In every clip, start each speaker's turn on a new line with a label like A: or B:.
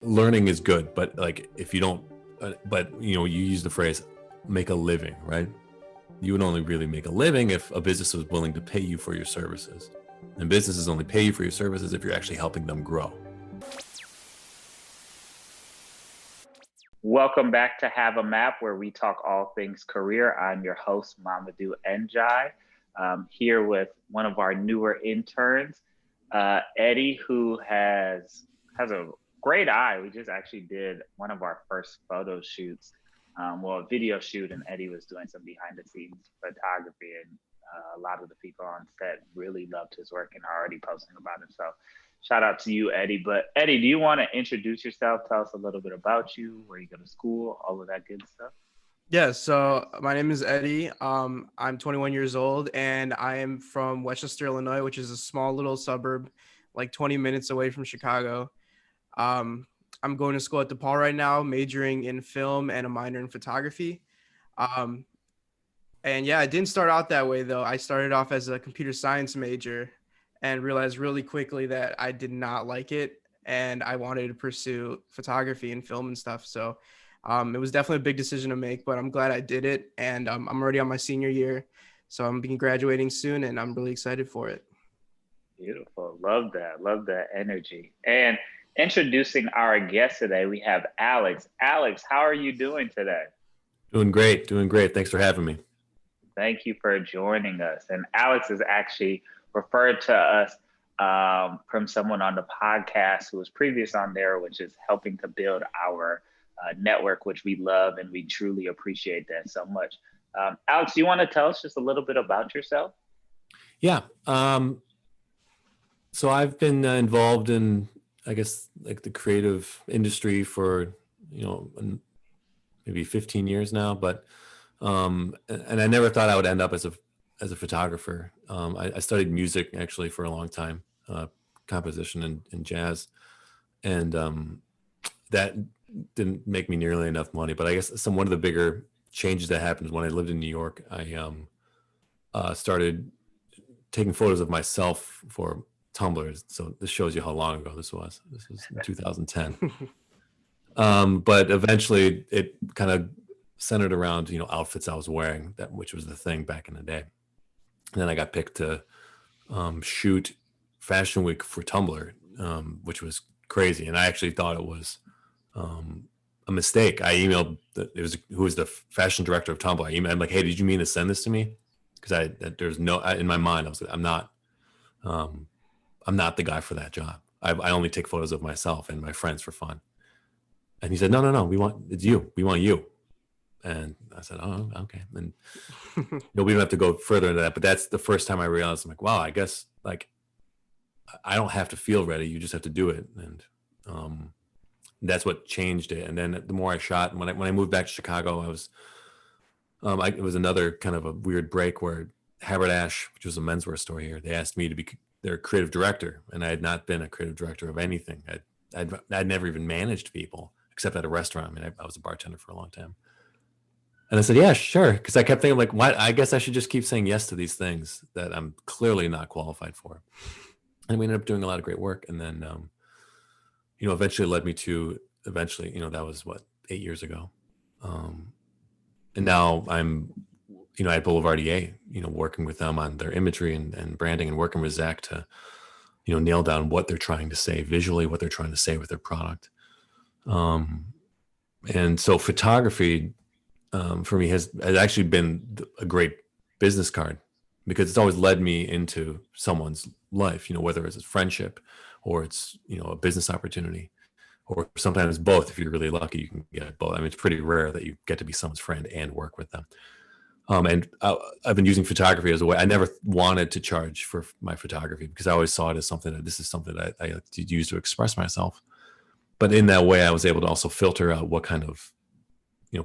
A: Learning is good, but like if you don't, but you use the phrase make a living, right? You would only really make a living if a business was willing to pay you for your services. And businesses only pay you for your services if you're actually helping them grow.
B: Welcome back to Have a Map, where we talk all things career. I'm your host, Mamadou Njai, here with one of our newer interns, Eddie, who has a great eye. We just actually did one of our first photo shoots, a video shoot, and Eddie was doing some behind the scenes photography, and a lot of the people on set really loved his work and are already posting about it. So shout out to you, Eddie. But Eddie, do you want to introduce yourself? Tell us a little bit about you, where you go to school, all of that good stuff.
C: Yeah, so my name is Eddie. I'm 21 years old, and I am from Westchester, Illinois, which is a small little suburb, like 20 minutes away from Chicago. I'm going to school at DePaul right now, majoring in film and a minor in photography. And yeah, it didn't start out that way, though. I started off as a computer science major and realized really quickly that I did not like it, and I wanted to pursue photography and film and stuff. So it was definitely a big decision to make, but I'm glad I did it. And I'm already on my senior year, so I'm being graduating soon, and I'm really excited for it.
B: Beautiful. Love that. Love that energy. And introducing our guest today, we have Alex. Alex, how are you doing today?
A: Doing great. Thanks for having me.
B: Thank you for joining us. And Alex is actually referred to us from someone on the podcast who was previous on there, which is helping to build our network, which we love, and we truly appreciate that so much. Alex, do you want to tell us just a little bit about yourself?
A: Yeah. So I've been involved in, I guess, like the creative industry for, maybe 15 years now, but and I never thought I would end up as a photographer. I studied music actually for a long time, composition and jazz, and that didn't make me nearly enough money. But I guess one of the bigger changes that happened when I lived in New York, I started taking photos of myself for Tumblr. So this shows you how long ago this was. This was in 2010. But eventually it kind of centered around, outfits I was wearing, which was the thing back in the day. And then I got picked to shoot Fashion Week for Tumblr, which was crazy. And I actually thought it was a mistake. I emailed who was the fashion director of Tumblr. I'm like, hey, did you mean to send this to me? Because there's no, in my mind, I was like, I'm not the guy for that job. I only take photos of myself and my friends for fun. And he said, no, it's you. We want you. And I said, oh, okay. And we don't have to go further into that, but that's the first time I realized, I'm like, wow, I guess like I don't have to feel ready. You just have to do it. And that's what changed it. And then the more I shot, and when I moved back to Chicago, it was another kind of a weird break where Haberdash, which was a menswear store here, they asked me to be their creative director. And I had not been a creative director of anything. I'd never even managed people except at a restaurant. I mean, I was a bartender for a long time. And I said, yeah, sure. Because I kept thinking, like, what? I guess I should just keep saying yes to these things that I'm clearly not qualified for. And we ended up doing a lot of great work. And then, eventually led me to, that was 8 years ago. And now I'm, at BLVDier, working with them on their imagery and branding, and working with Zach to, nail down what they're trying to say visually, what they're trying to say with their product. And so photography, for me has actually been a great business card, because it's always led me into someone's life, whether it's a friendship or it's, a business opportunity, or sometimes both. If you're really lucky, you can get both. I mean, it's pretty rare that you get to be someone's friend and work with them. And I've been using photography as a way. I never wanted to charge for my photography, because I always saw it as something that I like to use to express myself. But in that way, I was able to also filter out what kind of,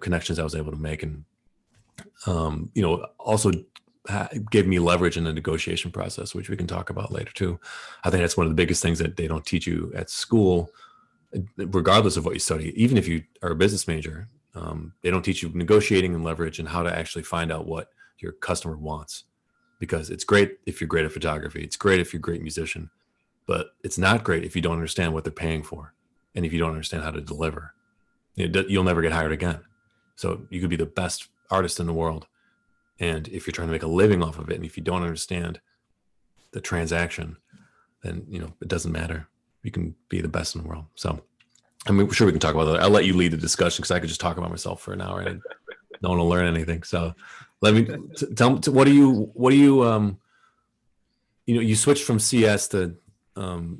A: connections I was able to make, and, also gave me leverage in the negotiation process, which we can talk about later too. I think that's one of the biggest things that they don't teach you at school, regardless of what you study. Even if you are a business major, they don't teach you negotiating and leverage and how to actually find out what your customer wants. Because it's great if you're great at photography. It's great if you're a great musician, but it's not great if you don't understand what they're paying for. And if you don't understand how to deliver, you'll never get hired again. So you could be the best artist in the world, and if you're trying to make a living off of it, and if you don't understand the transaction, then it doesn't matter. You can be the best in the world. So I'm sure we can talk about that. I'll let you lead the discussion because I could just talk about myself for an hour and no one will learn anything. So let me tell me, what do you you switched from CS to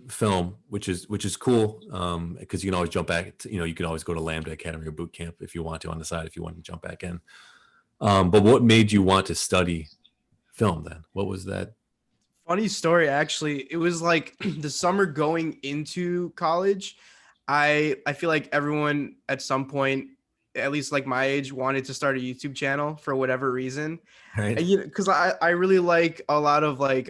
A: film, which is cool, because you can always jump back to, you can always go to Lambda Academy or boot camp if you want to on the side, if you want to jump back in. But what made you want to study film then? What was that?
C: Funny story, actually. It was like the summer going into college. I feel like everyone at some point, at least like my age, wanted to start a YouTube channel for whatever reason.
A: Right.
C: Because I really like a lot of like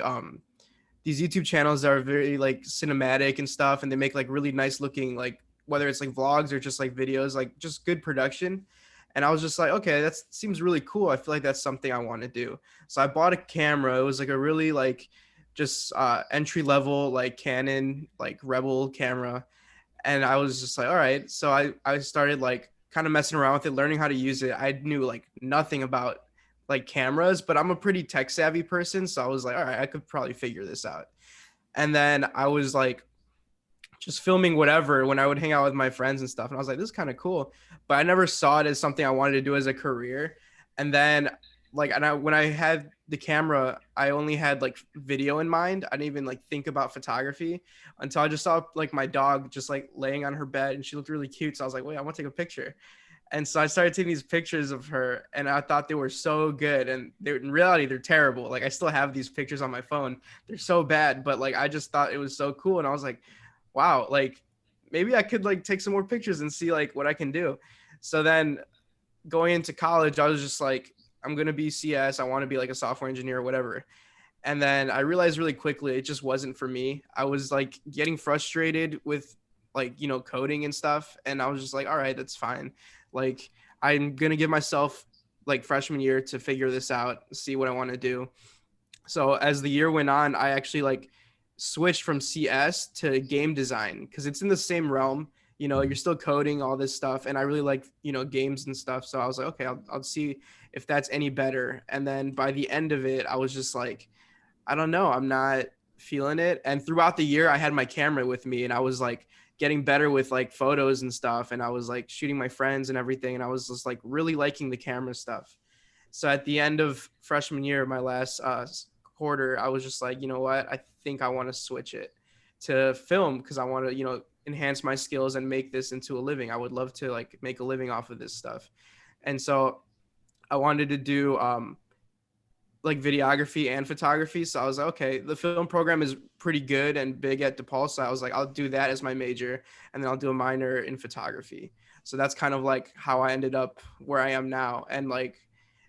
C: these YouTube channels that are very like cinematic and stuff, and they make like really nice looking, like whether it's like vlogs or just like videos, like just good production. And I was just like, okay, that seems really cool. I feel like that's something I want to do. So I bought a camera. It was like a really like just entry level like Canon like Rebel camera. And I was just like, all right. So I started like kind of messing around with it, learning how to use it. I knew like nothing about like cameras, but I'm a pretty tech savvy person. So I was like, all right, I could probably figure this out. And then I was like just filming whatever when I would hang out with my friends and stuff. And I was like, this is kind of cool. But I never saw it as something I wanted to do as a career. And then when I had the camera, I only had like video in mind. I didn't even like think about photography until I just saw like my dog just like laying on her bed and she looked really cute. So I was like, wait, I want to take a picture. And so I started taking these pictures of her and I thought they were so good. And in reality, they're terrible. Like I still have these pictures on my phone. They're so bad, but like, I just thought it was so cool. And I was like, wow, like maybe I could like take some more pictures and see like what I can do. So then going into college, I was just like, I'm going to be CS. I want to be like a software engineer or whatever. And then I realized really quickly, it just wasn't for me. I was like getting frustrated with like, coding and stuff. And I was just like, all right, that's fine. Like I'm going to give myself like freshman year to figure this out, see what I want to do. So as the year went on, I actually like switched from CS to game design because it's in the same realm. You're still coding all this stuff, and I really like games and stuff. So I was like, okay, I'll see if that's any better. And then by the end of it, I was just like, I don't know, I'm not feeling it. And throughout the year, I had my camera with me, and I was like getting better with like photos and stuff, and I was like shooting my friends and everything, and I was just like really liking the camera stuff. So at the end of freshman year, my last quarter, I was just like, you know what, I think I want to switch it to film because I want to enhance my skills and make this into a living. I would love to like make a living off of this stuff. And so I wanted to do like videography and photography. So I was like, okay, the film program is pretty good and big at DePaul. So I was like, I'll do that as my major and then I'll do a minor in photography. So that's kind of like how I ended up where I am now. And like,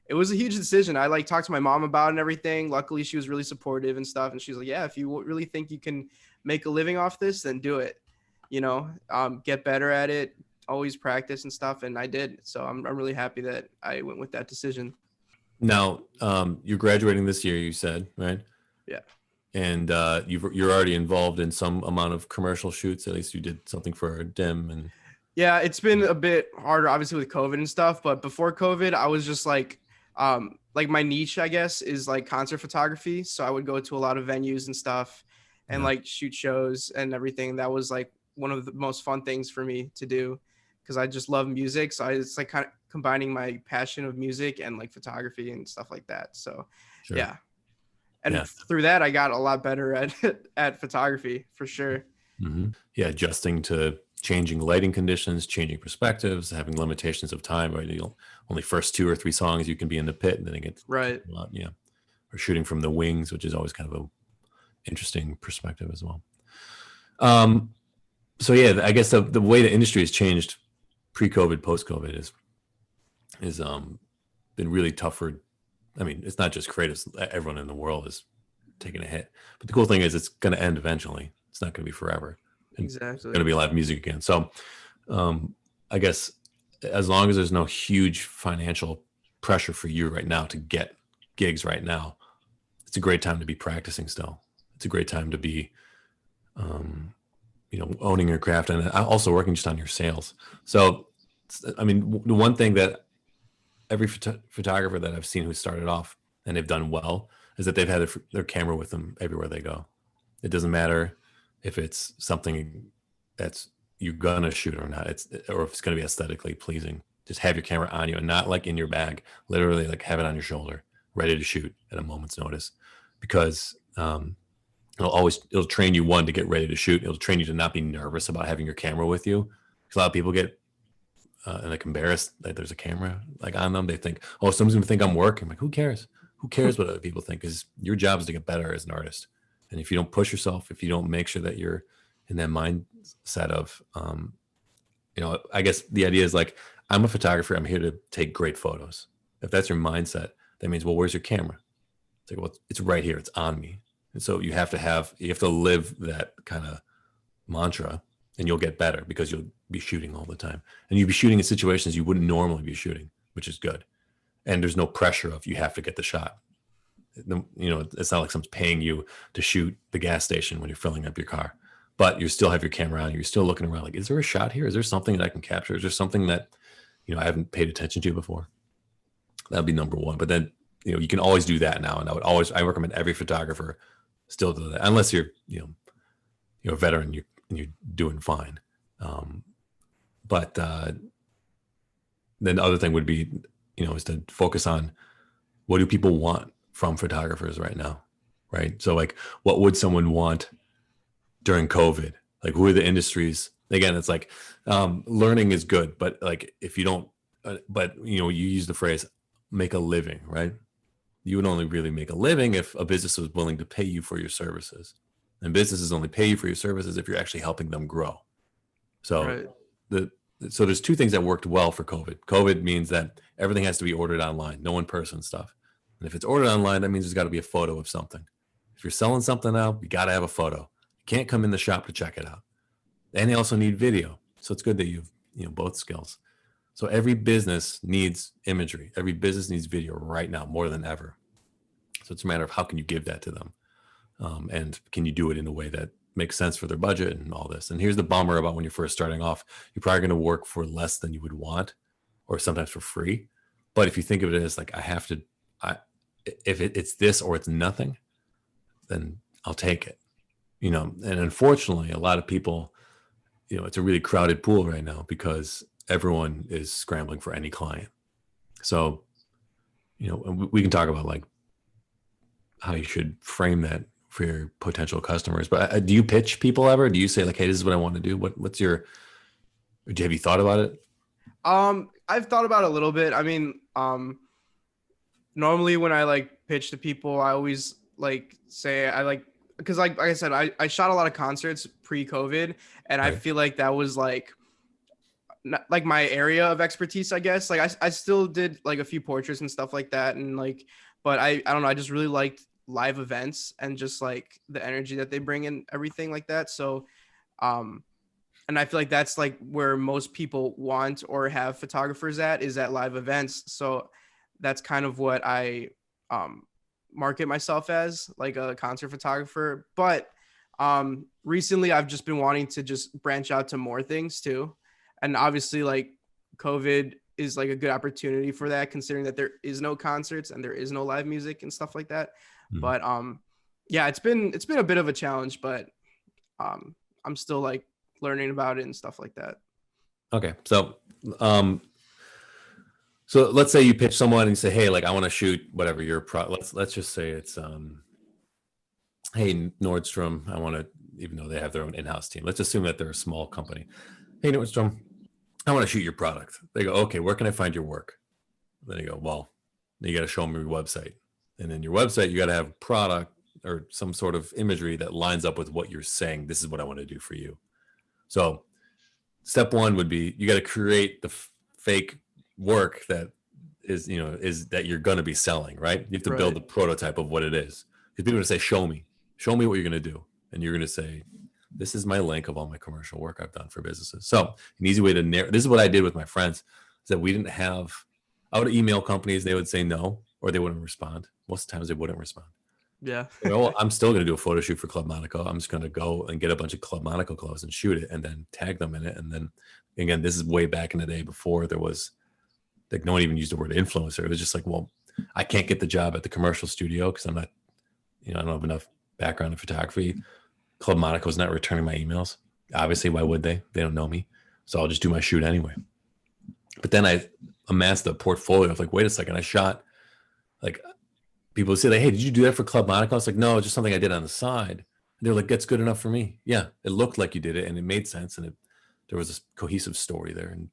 C: it was a huge decision. I like talked to my mom about it and everything. Luckily, she was really supportive and stuff. And she's like, yeah, if you really think you can make a living off this, then do it. Get better at it, always practice and stuff. And I did. So I'm really happy that I went with that decision.
A: Now, you're graduating this year, you said, right?
C: Yeah.
A: And you're already involved in some amount of commercial shoots. At least you did something for DIM. And
C: yeah, it's been a bit harder, obviously, with COVID and stuff. But before COVID, I was just like my niche, I guess, is like concert photography. So I would go to a lot of venues and stuff and like shoot shows and everything. That was like one of the most fun things for me to do because I just love music. So it's like kind of combining my passion of music and like photography and stuff like that. So
A: sure.
C: yeah. And through that, I got a lot better at photography for sure.
A: Mm-hmm. Yeah. Adjusting to changing lighting conditions, changing perspectives, having limitations of time, right? Only first 2 or 3 songs you can be in the pit and then it gets
C: right.
A: Yeah. Or shooting from the wings, which is always kind of a interesting perspective as well. So yeah, I guess the way the industry has changed pre-COVID, post-COVID is been really tough for, I mean, it's not just creatives, everyone in the world is taking a hit. But the cool thing is it's going to end eventually. It's not going to be forever.
C: Exactly.
A: It's going to be live music again. So I guess as long as there's no huge financial pressure for you right now to get gigs right now, it's a great time to be practicing still. It's a great time to be, owning your craft and also working just on your sales. So, I mean, the one thing that every photographer that I've seen who started off and they've done well is that they've had their camera with them everywhere they go. It doesn't matter if it's something that's you're gonna shoot or not. Or if it's gonna be aesthetically pleasing. Just have your camera on you and not like in your bag. Literally, like have it on your shoulder, ready to shoot at a moment's notice, because it'll train you, one, to get ready to shoot. It'll train you to not be nervous about having your camera with you. Because a lot of people get like embarrassed that there's a camera like on them. They think, oh, someone's gonna think I'm working. I'm like, who cares? Who cares what other people think? Because your job is to get better as an artist. And if you don't push yourself, if you don't make sure that you're in that mindset of, I guess the idea is like, I'm a photographer. I'm here to take great photos. If that's your mindset, that means, well, where's your camera? It's like, well, it's right here. It's on me. And so you have to live that kind of mantra, and you'll get better because you'll be shooting all the time. And you'll be shooting in situations you wouldn't normally be shooting, which is good. And there's no pressure of you have to get the shot. It's not like someone's paying you to shoot the gas station when you're filling up your car, but you still have your camera on. You're still looking around like, is there a shot here? Is there something that I can capture? Is there something that, I haven't paid attention to before? That'd be number one. But then, you can always do that now. And I recommend every photographer still do that, unless you're a veteran, and you're doing fine. But then the other thing would be, is to focus on what do people want from photographers right now, right? So like, what would someone want during COVID? Like, who are the industries? Again, it's like learning is good, but like if you don't, you use the phrase make a living, right? You would only really make a living if a business was willing to pay you for your services, and businesses only pay you for your services if you're actually helping them grow. So right. So there's two things that worked well for COVID. COVID means that everything has to be ordered online, no in-person stuff. And if it's ordered online, that means there's got to be a photo of something. If you're selling something now, you got to have a photo. You can't come in the shop to check it out. And they also need video. So it's good that you've both skills. So every business needs imagery. Every business needs video right now more than ever. So it's a matter of how can you give that to them? And can you do it in a way that makes sense for their budget and all this? And here's the bummer about when you're first starting off, you're probably going to work for less than you would want, or sometimes for free. But if you think of it as like, if it's this or it's nothing, then I'll take it. And unfortunately, a lot of people, it's a really crowded pool right now because everyone is scrambling for any client. So, we can talk about like how you should frame that for your potential customers. But do you pitch people ever? Do you say like, hey, this is what I want to do? Have you thought about it?
C: I've thought about it a little bit. I mean, normally when I like pitch to people, I always like say because like I said, I shot a lot of concerts pre-COVID, and right. I feel like that was like not my area of expertise, I guess. Like I still did like a few portraits and stuff like that, and like, but I don't know, I just really liked live events and just like the energy that they bring and everything like that. So and I feel like that's like where most people want or have photographers is at live events. So that's kind of what I market myself as, like a concert photographer. But recently I've just been wanting to just branch out to more things too. And obviously like COVID is like a good opportunity for that, considering that there is no concerts and there is no live music and stuff like that. Mm-hmm. But yeah, it's been a bit of a challenge, but I'm still like learning about it and stuff like that.
A: Okay. So so let's say you pitch someone and you say, hey, like I want to shoot whatever your let's just say it's hey, Nordstrom, I want to, even though they have their own in-house team, let's assume that they're a small company. Hey, Nordstrom, I want to shoot your product. They go, okay, where can I find your work? Then you go, well, you got to show them your website. And then your website, you got to have product or some sort of imagery that lines up with what you're saying. This is what I want to do for you. So step one would be, you got to create the fake work that is that you're going to be selling, right? You have to right. build the prototype of what it is. Because people are going to say, show me what you're going to do. And you're going to say, this is my link of all my commercial work I've done for businesses. So an easy way to this is what I did with my friends, is that we didn't have, I would email companies, they would say no, or they wouldn't respond. Most times they wouldn't respond.
C: Yeah.
A: Well, I'm still going to do a photo shoot for Club Monaco. I'm just going to go and get a bunch of Club Monaco clothes and shoot it and then tag them in it. And then again, this is way back in the day before there was like no one even used the word influencer. It was just like, well, I can't get the job at the commercial studio because I'm not, I don't have enough background in photography. Club Monaco is not returning my emails. Obviously, why would they? They don't know me. So I'll just do my shoot anyway. But then I amassed a portfolio of like, wait a second, I shot like people say like, hey, did you do that for Club Monaco? It's like, no, just something I did on the side. They're like, that's good enough for me. Yeah, it looked like you did it and it made sense and there was this cohesive story there and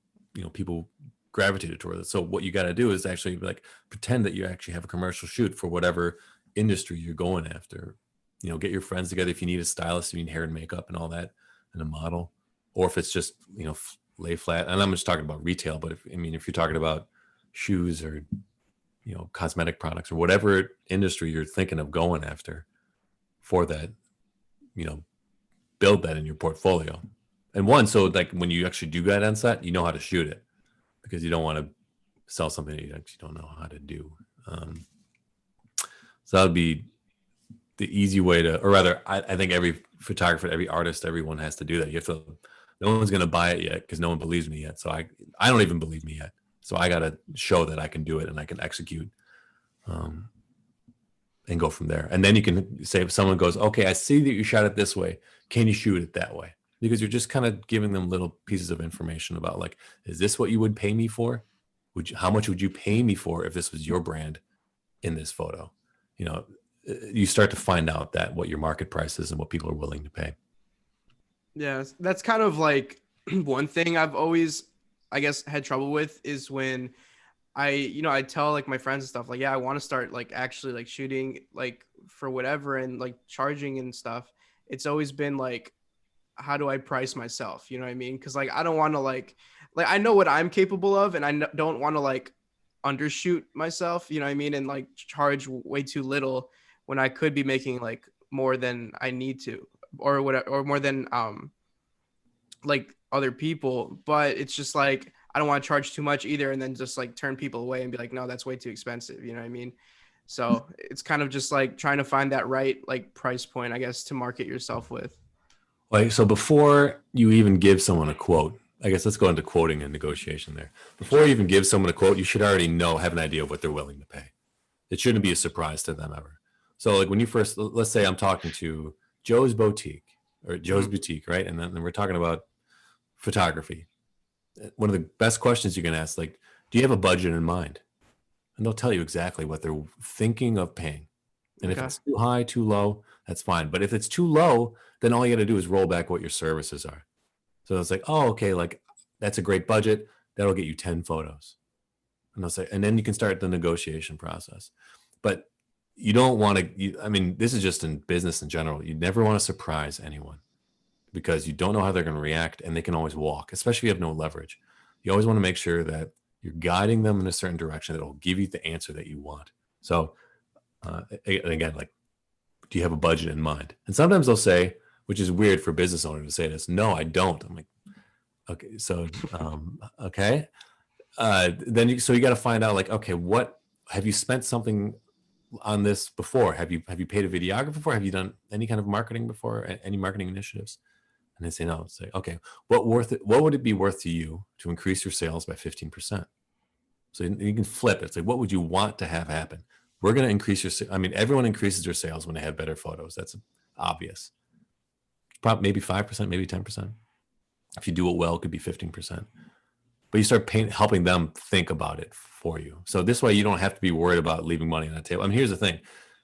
A: people gravitated toward it. So what you got to do is actually like pretend that you actually have a commercial shoot for whatever industry you're going after. Get your friends together if you need a stylist, if you need hair and makeup and all that, and a model, or if it's just lay flat. And I'm just talking about retail, but if you're talking about shoes or cosmetic products or whatever industry you're thinking of going after for that, build that in your portfolio. And so like when you actually do that on set, you know how to shoot it because you don't want to sell something that you actually don't know how to do. So that would be the easy way to, or rather, I think every photographer, every artist, everyone has to do that. You have to, no one's going to buy it yet because no one believes me yet. So I don't even believe me yet. So I got to show that I can do it and I can execute and go from there. And then you can say, if someone goes, okay, I see that you shot it this way. Can you shoot it that way? Because you're just kind of giving them little pieces of information about like, is this what you would pay me for? How much would you pay me for if this was your brand in this photo? You start to find out that what your market price is and what people are willing to pay.
C: Yeah, that's kind of like one thing I've always, I guess, had trouble with is when I tell like my friends and stuff like, yeah, I want to start like actually like shooting like for whatever and like charging and stuff. It's always been like, how do I price myself? You know what I mean? Because like I don't want to like I know what I'm capable of, and I don't want to like undershoot myself. You know what I mean? And like charge way too little when I could be making like more than I need to, or whatever, or more than like other people. But it's just like I don't want to charge too much either, and then just like turn people away and be like, no, that's way too expensive. You know what I mean? So it's kind of just like trying to find that right like price point, I guess, to market yourself with.
A: Like, so before you even give someone a quote, I guess let's go into quoting and negotiation there. Before you even give someone a quote, you should already have an idea of what they're willing to pay. It shouldn't be a surprise to them ever. So like when you first, let's say I'm talking to Joe's Boutique or Joe's Boutique, right? And then we're talking about photography. One of the best questions you can ask, like, do you have a budget in mind? And they'll tell you exactly what they're thinking of paying. And if it's too high, too low, that's fine. But if it's too low, then all you got to do is roll back what your services are. So it's like, oh, okay, like that's a great budget. That'll get you 10 photos. And they'll say, and then you can start the negotiation process. But you don't want to, this is just in business in general. You never want to surprise anyone because you don't know how they're going to react and they can always walk, especially if you have no leverage. You always want to make sure that you're guiding them in a certain direction that will give you the answer that you want. So again, like, do you have a budget in mind? And sometimes they'll say, which is weird for a business owner to say this, no, I don't. I'm like, okay, so, okay. So you got to find out like, okay, what have you spent something on this before? Have you paid a videographer before? Have you done any kind of marketing before? Any marketing initiatives? And they say no. Say, okay, what would it be worth to you to increase your sales by 15%? So you can flip it. It's like, what would you want to have happen? We're going to increase your. Everyone increases their sales when they have better photos. That's obvious. Probably maybe 5%, maybe 10%. If you do it well, it could be 15%. But you start helping them think about it for you. So this way you don't have to be worried about leaving money on the table. Here's the thing.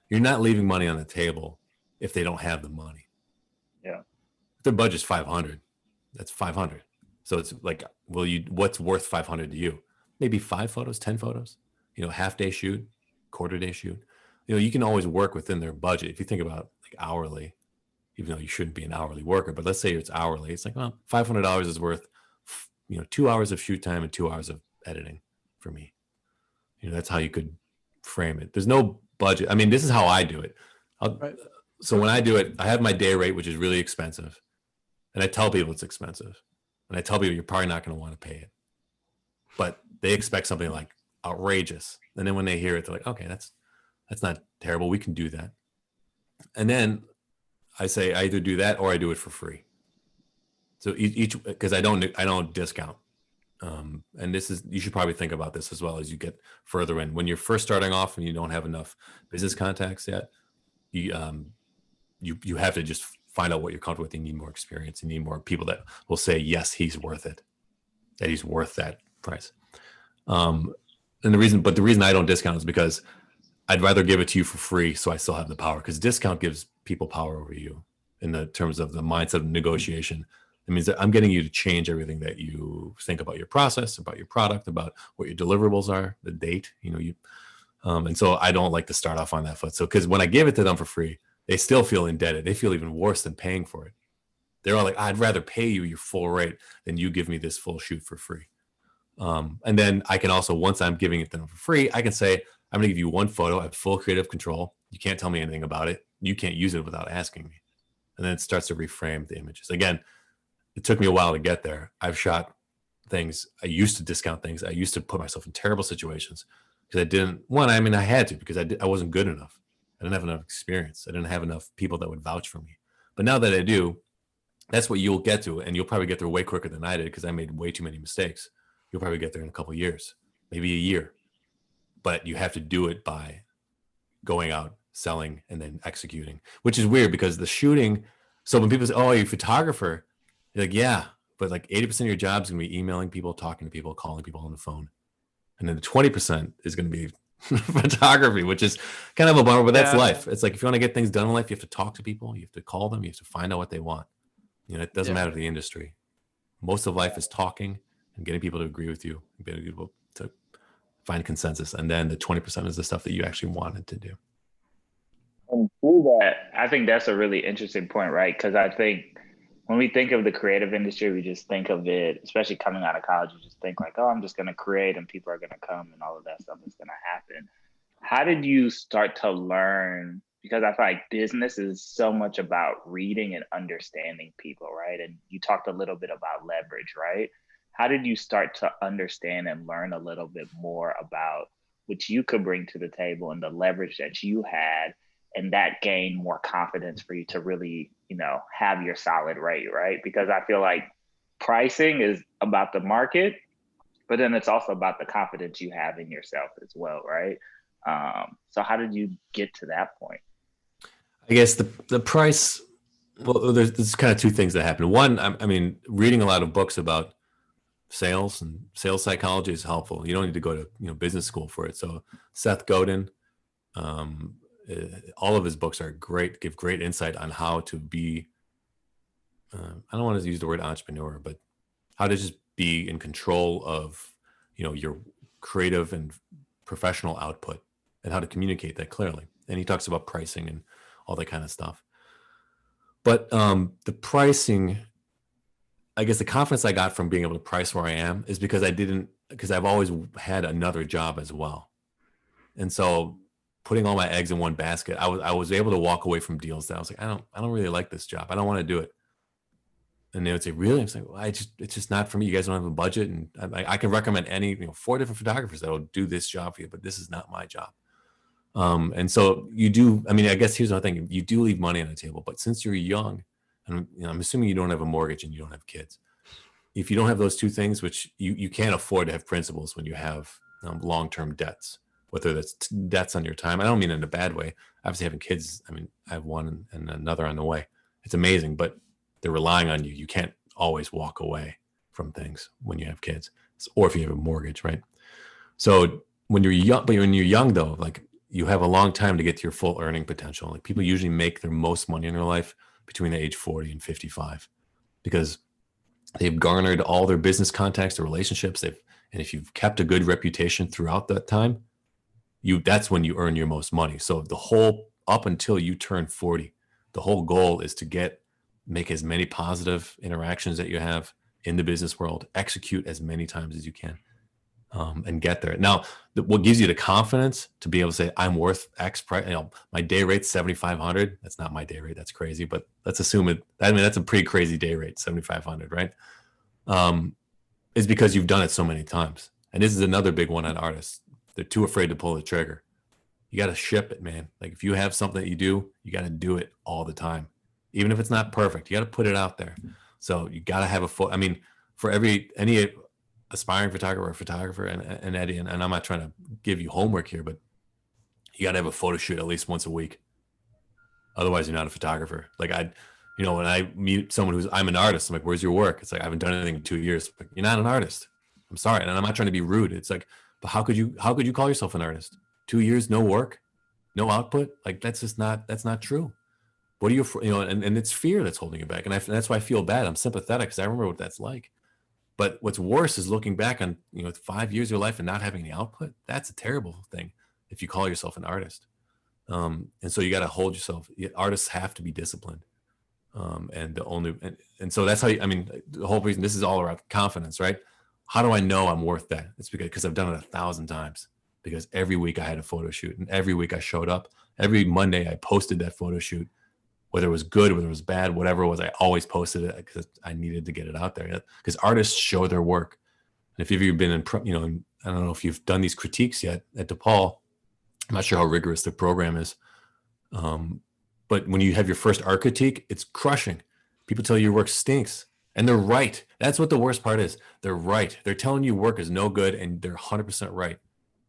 A: You're not leaving money on the table if they don't have the money.
B: Yeah.
A: If their budget's 500, that's 500. So it's like, what's worth 500 to you? Maybe 5 photos, 10 photos, half day shoot, quarter day shoot. You can always work within their budget. If you think about like hourly, even though you shouldn't be an hourly worker, but let's say it's hourly, it's like, well, $500 is worth 2 hours of shoot time and 2 hours of editing for me. That's how you could frame it. There's no budget. This is how I do it.
C: Right.
A: So when I do it, I have my day rate, which is really expensive. And I tell people it's expensive. And I tell people you're probably not going to want to pay it. But they expect something like outrageous. And then when they hear it, they're like, okay, that's not terrible. We can do that. And then I say I either do that or I do it for free. So each, because I don't discount. And this is, you should probably think about this as well as you get further in. When you're first starting off and you don't have enough business contacts yet, you have to just find out what you're comfortable with. You need more experience. You need more people that will say, yes, he's worth it, that he's worth that price. And the reason I don't discount is because I'd rather give it to you for free so I still have the power, because discount gives people power over you in the terms of the mindset of negotiation. It means that I'm getting you to change everything that you think about your process, about your product, about what your deliverables are, the date, and so I don't like to start off on that foot. So, because when I give it to them for free, they still feel indebted. They feel even worse than paying for it. They're all like, I'd rather pay you your full rate than you give me this full shoot for free. And then I can also, once I'm giving it to them for free, I can say, I'm going to give you one photo. I have full creative control. You can't tell me anything about it. You can't use it without asking me. And then it starts to reframe the images. Again, it took me a while to get there. I've shot things. I used to discount things. I used to put myself in terrible situations because I had to, because I wasn't good enough. I didn't have enough experience. I didn't have enough people that would vouch for me. But now that I do, that's what you'll get to. And you'll probably get there way quicker than I did, because I made way too many mistakes. You'll probably get there in a couple of years, maybe a year. But you have to do it by going out, selling, and then executing, which is weird because the shooting. So when people say, oh, you're a photographer, you're like, yeah, but like 80% of your job is going to be emailing people, talking to people, calling people on the phone. And then the 20% is going to be photography, which is kind of a bummer, but that's life. It's like, if you want to get things done in life, you have to talk to people, you have to call them, you have to find out what they want. It doesn't matter the industry. Most of life is talking and getting people to agree with you, getting people to find consensus. And then the 20% is the stuff that you actually wanted to do.
B: And through that, I think that's a really interesting point, right? Because I think when we think of the creative industry, we just think of it, especially coming out of college, you just think like, oh, I'm just going to create and people are going to come and all of that stuff is going to happen. How did you start to learn? Because I feel like business is so much about reading and understanding people, right? And you talked a little bit about leverage, right? How did you start to understand and learn a little bit more about what you could bring to the table and the leverage that you had, and that gained more confidence for you to really, have your solid rate, right? Because I feel like pricing is about the market, but then it's also about the confidence you have in yourself as well, right? So how did you get to that point?
A: I guess the price, well, there's kind of two things that happen. One, I mean, reading a lot of books about sales and sales psychology is helpful. You don't need to go to business school for it. So Seth Godin, all of his books are great, give great insight on how to be, I don't want to use the word entrepreneur, but how to just be in control of, your creative and professional output and how to communicate that clearly. And he talks about pricing and all that kind of stuff. But the pricing, I guess the confidence I got from being able to price where I am is because I've always had another job as well. And so putting all my eggs in one basket, I was able to walk away from deals that I was like, I don't really like this job. I don't want to do it. And they would say, really? I'm saying, well, it's just not for me. You guys don't have a budget. And I can recommend any, 4 different photographers that will do this job for you, but this is not my job. And so you do, I guess here's another thing. You do leave money on the table, but since you're young, and I'm assuming you don't have a mortgage and you don't have kids. If you don't have those two things, which you can't afford to have principals when you have long-term debts, whether that's debts on your time. I don't mean in a bad way. Obviously having kids, I have one and another on the way. It's amazing, but they're relying on you. You can't always walk away from things when you have kids, or if you have a mortgage, right? So when you're young though, like you have a long time to get to your full earning potential. Like people usually make their most money in their life between the age 40 and 55, because they've garnered all their business contacts, their relationships. And if you've kept a good reputation throughout that time, that's when you earn your most money. So up until you turn 40, the whole goal is to make as many positive interactions that you have in the business world, execute as many times as you can, and get there. Now, what gives you the confidence to be able to say, I'm worth X price, my day rate's 7,500. That's not my day rate. That's crazy, but let's assume it. That's a pretty crazy day rate, 7,500, right? Is because you've done it so many times. And this is another big one on artists. They're too afraid to pull the trigger. You got to ship it, man. Like if you have something that you do, you got to do it all the time. Even if it's not perfect, you got to put it out there. So you got to have a photo. I mean, for any aspiring photographer and Eddie, and I'm not trying to give you homework here, but you got to have a photo shoot at least once a week. Otherwise you're not a photographer. Like when I meet someone I'm an artist, I'm like, where's your work? It's like, I haven't done anything in 2 years. Like, you're not an artist. I'm sorry. And I'm not trying to be rude. It's like, but how could you call yourself an artist? 2 years, no work, no output. Like that's not true. What are you, and it's fear that's holding you back. And that's why I feel bad. I'm sympathetic because I remember what that's like. But what's worse is looking back on, 5 years of your life and not having any output. That's a terrible thing if you call yourself an artist. And so you got to hold yourself. Artists have to be disciplined. And so that's how the whole reason this is all about confidence, right? How do I know I'm worth that? It's because I've done it 1,000 times, because every week I had a photo shoot and every week I showed up. Every Monday I posted that photo shoot, whether it was good, whether it was bad, whatever it was, I always posted it because I needed to get it out there, because artists show their work. And if you've been in, I don't know if you've done these critiques yet at DePaul, I'm not sure how rigorous the program is. But when you have your first art critique, it's crushing. People tell you your work stinks, and they're right. That's what the worst part is. They're right. They're telling you work is no good, and they're 100% right.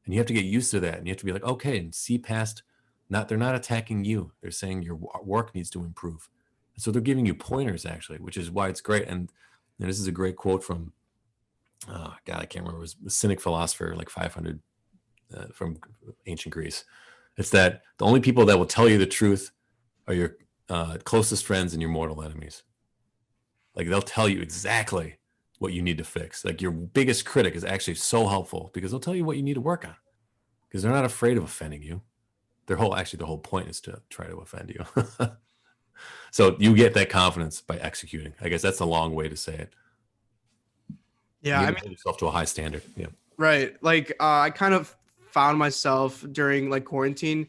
A: And you have to get used to that. And you have to be like, okay, and see past, they're not attacking you. They're saying your work needs to improve. And so they're giving you pointers, actually, which is why it's great. And this is a great quote from, I can't remember. It was a cynic philosopher, like 500 from ancient Greece. It's that the only people that will tell you the truth are your closest friends and your mortal enemies. Like they'll tell you exactly what you need to fix. Like your biggest critic is actually so helpful because they'll tell you what you need to work on, because they're not afraid of offending you. Their whole point is to try to offend you. So you get that confidence by executing. I guess that's a long way to say it.
C: Yeah,
A: you hold yourself to a high standard. Yeah.
C: Right. Like I kind of found myself during like quarantine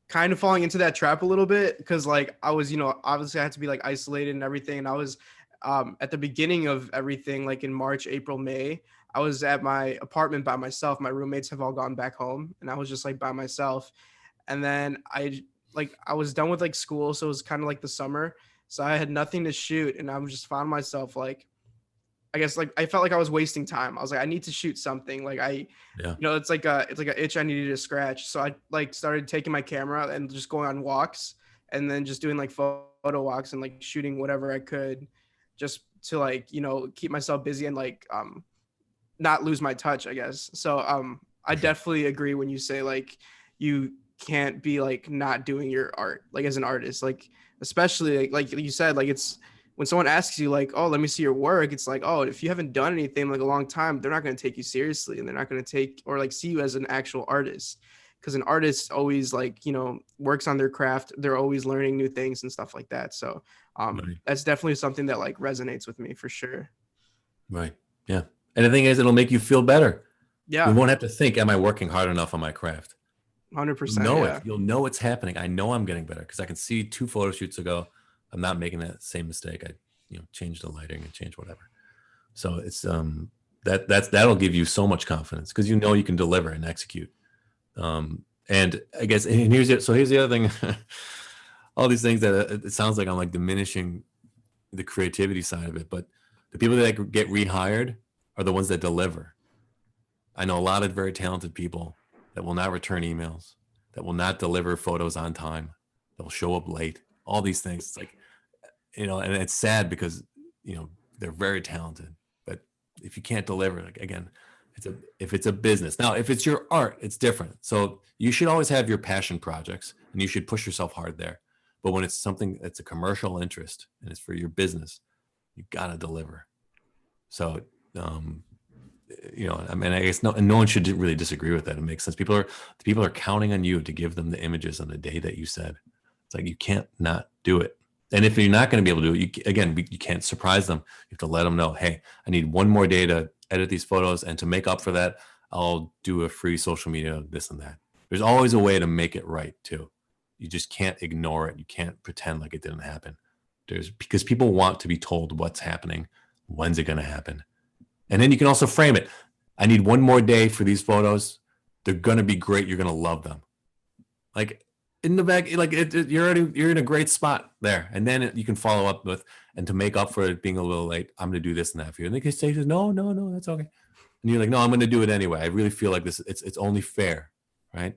C: kind of falling into that trap a little bit, because like I was, obviously I had to be like isolated and everything. And I was at the beginning of everything, like in March, April, May, I was at my apartment by myself. My roommates have all gone back home and I was just like by myself. And then I was done with like school. So it was kind of like the summer. So I had nothing to shoot, and I just found myself like, I guess like I felt like I was wasting time. I was like, I need to shoot something. Like it's like a itch I needed to scratch. So I like started taking my camera and just going on walks, and then just doing like photo walks and like shooting whatever I could, just to like, keep myself busy and like not lose my touch, I guess. So I definitely agree when you say like you can't be like not doing your art, like as an artist, like especially like you said, like it's when someone asks you like, oh, let me see your work, it's like, oh, if you haven't done anything like a long time, they're not going to take you seriously, and they're not going to take or like see you as an actual artist, because an artist always like, works on their craft. They're always learning new things and stuff like that. So that's definitely something that like resonates with me for sure.
A: Right. Yeah. And the thing is, it'll make you feel better.
C: Yeah.
A: You won't have to think, am I working hard enough on my craft?
C: 100%.
A: You'll know it's happening. I know I'm getting better because I can see 2 photo shoots ago, I'm not making that same mistake. I, change the lighting and change whatever. So it's that'll give you so much confidence because you can deliver and execute. And I guess here's the other thing. All these things that it sounds like I'm like diminishing the creativity side of it, but the people that get rehired are the ones that deliver. I know a lot of very talented people that will not return emails, that will not deliver photos on time, that will show up late. All these things. It's like, and it's sad because, they're very talented, but if you can't deliver, like, again, if it's a business. Now, if it's your art, it's different. So you should always have your passion projects and you should push yourself hard there. But when it's something that's a commercial interest and it's for your business, you got to deliver. So, I guess no one should really disagree with that. It makes sense. People are counting on you to give them the images on the day that you said. It's like, you can't not do it. And if you're not going to be able to do it, you can't surprise them. You have to let them know, hey, I need one more day to edit these photos. And to make up for that, I'll do a free social media, this and that. There's always a way to make it right too. You just can't ignore it. You can't pretend like it didn't happen. Because people want to be told what's happening. When's it going to happen? And then you can also frame it. I need one more day for these photos. They're going to be great. You're going to love them. like in the back, like you're in a great spot there. And then you can follow up with, and to make up for it being a little late, I'm going to do this and that for you. And they can say, no, that's okay. And you're like, no, I'm going to do it anyway. I really feel like this, it's only fair. Right.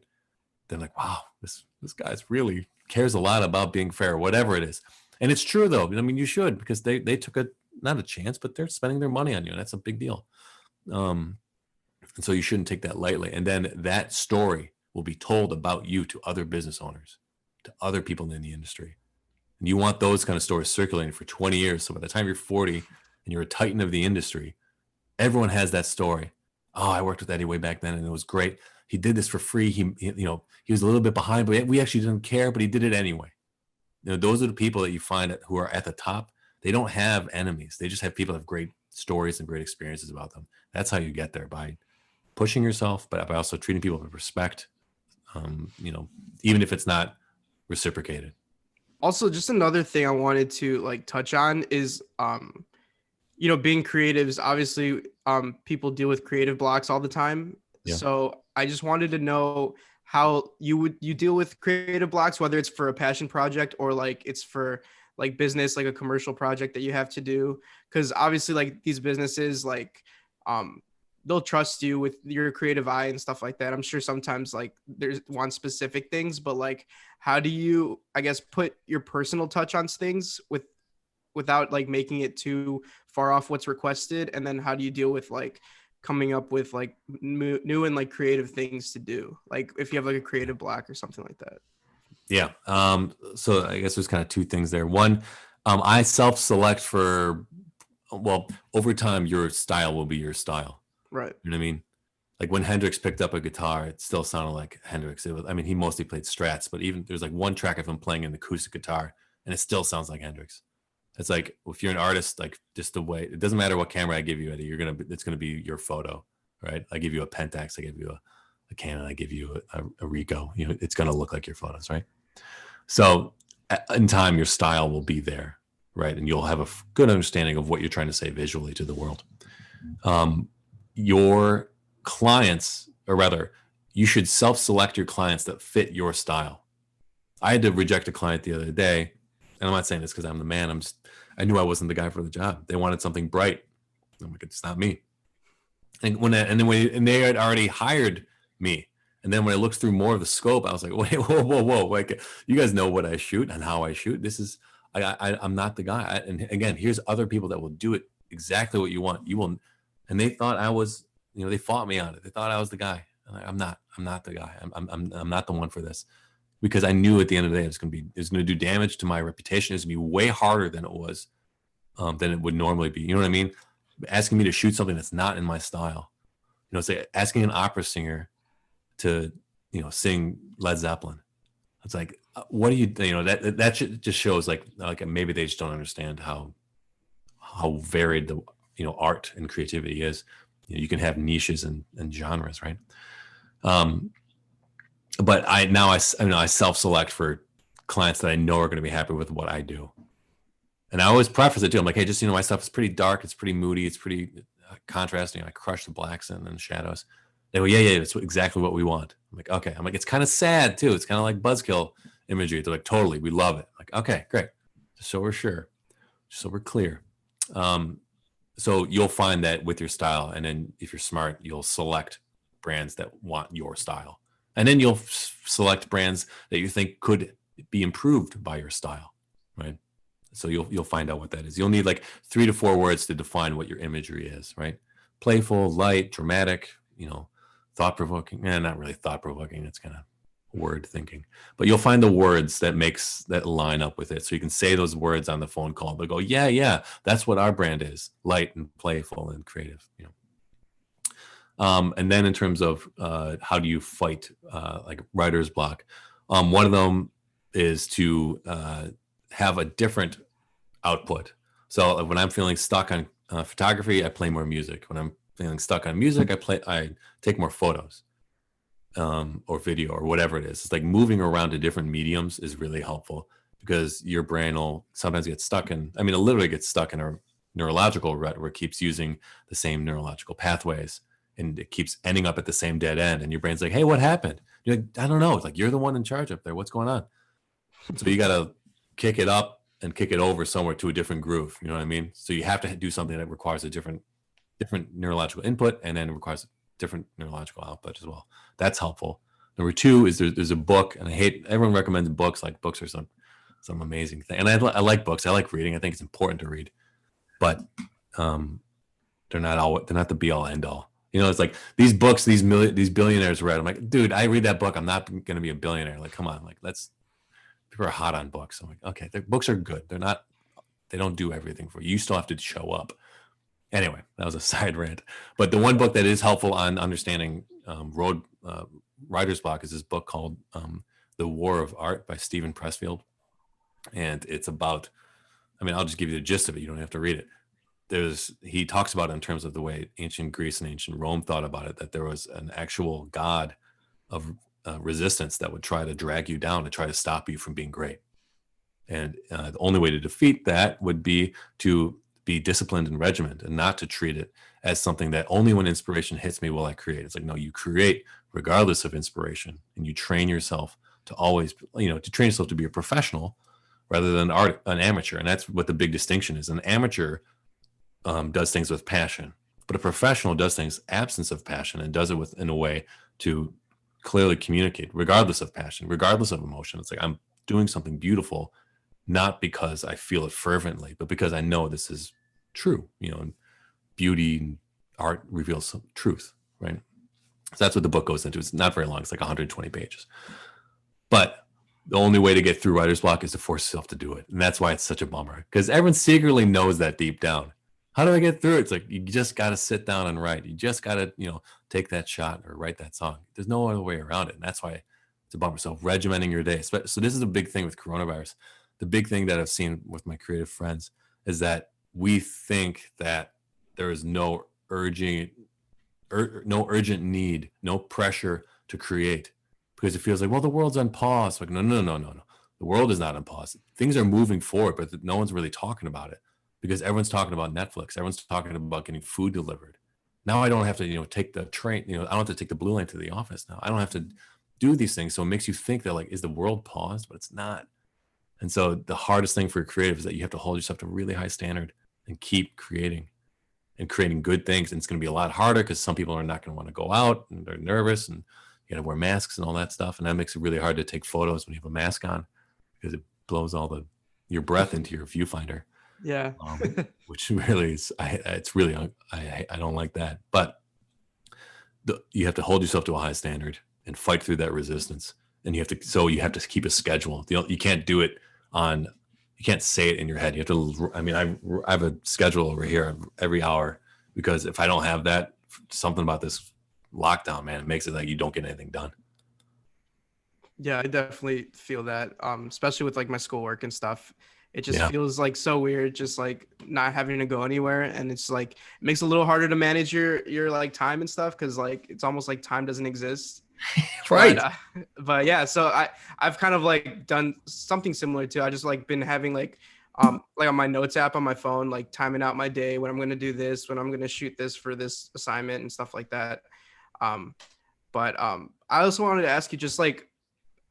A: They're like, wow, this guy's really cares a lot about being fair, whatever it is. And it's true though. I mean, you should, because they took not a chance, but they're spending their money on you. And that's a big deal. And so you shouldn't take that lightly. And then that story will be told about you to other business owners, to other people in the industry. And you want those kind of stories circulating for 20 years. So by the time you're 40 and you're a titan of the industry, everyone has that story. Oh, I worked with Eddie way back then and it was great. He did this for free. He was a little bit behind, but we actually didn't care, but he did it anyway. Those are the people that you find who are at the top. They don't have enemies. They just have people who have great stories and great experiences about them. That's how you get there, by pushing yourself, but by also treating people with respect, even if it's not reciprocated.
C: Also, just another thing I wanted to touch on is, being creatives, obviously, people deal with creative blocks all the time. Yeah. So I just wanted to know how you deal with creative blocks, whether it's for a passion project or it's for business, like a commercial project that you have to do. Because obviously these businesses, they'll trust you with your creative eye and stuff like that. I'm sure sometimes there's one specific things, but how do you, I guess, put your personal touch on things without making it too far off what's requested? And then how do you deal with coming up with new and creative things to do, if you have a creative block or something like that?
A: Yeah. So I guess there's kind of two things there. One, I self-select for, over time, your style will be your style.
C: Right.
A: You know what I mean? Like when Hendrix picked up a guitar, it still sounded like Hendrix. He mostly played Strats, but even there's one track of him playing an acoustic guitar and it still sounds like Hendrix. It's like, if you're an artist, just the way, it doesn't matter what camera I give you, Eddie, it's going to be your photo, right? I give you a Pentax, I give you a Canon, I give you a Ricoh, it's going to look like your photos, right? So in time, your style will be there, right? And you'll have a good understanding of what you're trying to say visually to the world. Your clients, or rather, you should self-select your clients that fit your style. I had to reject a client the other day, and I'm not saying this because I'm the man. I knew I wasn't the guy for the job. They wanted something bright. I'm like, it's not me. And they had already hired me. And then when I looked through more of the scope, I was like, wait, whoa. You guys know what I shoot and how I shoot. This is, I'm not the guy. And again, here's other people that will do it exactly what you want. You will. And they thought I was, they fought me on it. They thought I was the guy. I'm not the guy. I'm not the one for this, because I knew at the end of the day, it's going to do damage to my reputation. It's going to be way harder than it was, than it would normally be. You know what I mean? Asking me to shoot something that's not in my style, say asking an opera singer to, sing Led Zeppelin. It's like, what do you, that just shows maybe they just don't understand how varied the, art and creativity is. You can have niches and genres, right? But I self-select for clients that I know are going to be happy with what I do. And I always preface it too. I'm like, hey, just, my stuff is pretty dark. It's pretty moody. It's pretty contrasting. I crush the blacks and the shadows. They go, yeah, that's exactly what we want. I'm like, okay. I'm like, it's kind of sad too. It's kind of like buzzkill imagery. They're like, totally, we love it. I'm like, okay, great. Just so we're sure. Just so we're clear. So you'll find that with your style. And then if you're smart, you'll select brands that want your style. And then you'll select brands that you think could be improved by your style, right? So you'll find out what that is. You'll need 3 to 4 words to define what your imagery is, right? Playful, light, dramatic, thought-provoking. Not really thought-provoking. It's kind of word thinking. But you'll find the words that line up with it. So you can say those words on the phone call. They'll go, yeah, that's what our brand is. Light and playful and creative, And then in terms of how do you fight writer's block, one of them is to have a different output. So when I'm feeling stuck on photography, I play more music. When I'm feeling stuck on music, I take more photos or video or whatever it is. It's like moving around to different mediums is really helpful, because your brain will sometimes get stuck in, it literally gets stuck in a neurological rut where it keeps using the same neurological pathways. and it keeps ending up at the same dead end. And your brain's like, hey, what happened? You're like, I don't know. It's like, you're the one in charge up there. What's going on? So you got to kick it up and kick it over somewhere to a different groove. You know what I mean? So you have to do something that requires a different neurological input, and then requires different neurological output as well. That's helpful. Number two is there's a book, and everyone recommends books. Like, books are some amazing thing. And I like books. I like reading. I think it's important to read, but they're not the be all end all. You know, it's like these books, these billionaires read. I'm like, dude, I read that book. I'm not going to be a billionaire. Like, come on, like, people are hot on books. I'm like, okay, books are good. They don't do everything for you. You still have to show up. Anyway, that was a side rant. But the one book that is helpful on understanding writer's block is this book called The War of Art by Steven Pressfield. And it's about, I'll just give you the gist of it. You don't have to read it. He talks about it in terms of the way ancient Greece and ancient Rome thought about it, that there was an actual god of resistance that would try to drag you down, to try to stop you from being great. And the only way to defeat that would be to be disciplined and regimented, and not to treat it as something that only when inspiration hits me will I create. It's like, no, you create regardless of inspiration, and you train yourself to always, to train yourself to be a professional rather than an amateur. And that's what the big distinction is. An amateur does things with passion, but a professional does things absence of passion, and does it in a way to clearly communicate, regardless of passion, regardless of emotion. It's like, I'm doing something beautiful, not because I feel it fervently, but because I know this is true. And beauty and art reveals some truth, right? So that's what the book goes into. It's not very long. It's like 120 pages. But the only way to get through writer's block is to force yourself to do it. And that's why it's such a bummer, because everyone secretly knows that deep down. How do I get through it? It's like, you just got to sit down and write. You just got to, take that shot or write that song. There's no other way around it. And that's why it's a bummer. So regimenting your day. So this is a big thing with coronavirus. The big thing that I've seen with my creative friends is that we think that there is no urgent need, no pressure to create, because it feels like, well, the world's on pause. Like, no. The world is not on pause. Things are moving forward, but no one's really talking about it, because everyone's talking about Netflix. Everyone's talking about getting food delivered. Now I don't have to, take the train. I don't have to take the blue line to the office now. I don't have to do these things. So it makes you think that, like, is the world paused? But it's not. And so the hardest thing for a creative is that you have to hold yourself to a really high standard and keep creating and creating good things. And it's going to be a lot harder because some people are not going to want to go out, and they're nervous, and you got to wear masks and all that stuff. And that makes it really hard to take photos when you have a mask on, because it blows all your breath into your viewfinder.
C: Yeah.
A: Which really is, it's really, I don't like that. But you have to hold yourself to a high standard and fight through that resistance. And you have to keep a schedule. You can't do it you can't say it in your head. You have to, I have a schedule over here every hour, because if I don't have that, something about this lockdown, man, it makes it like you don't get anything done.
C: Yeah, I definitely feel that, especially with like my schoolwork and stuff. It just feels like so weird, just like not having to go anywhere. And it's like, it makes it a little harder to manage your like time and stuff, because like it's almost like time doesn't exist.
A: Right.
C: But yeah, so I've kind of like done something similar too. I just like been having like on my notes app on my phone, like timing out my day, when I'm going to do this, when I'm going to shoot this for this assignment and stuff like that. But I also wanted to ask you, just like,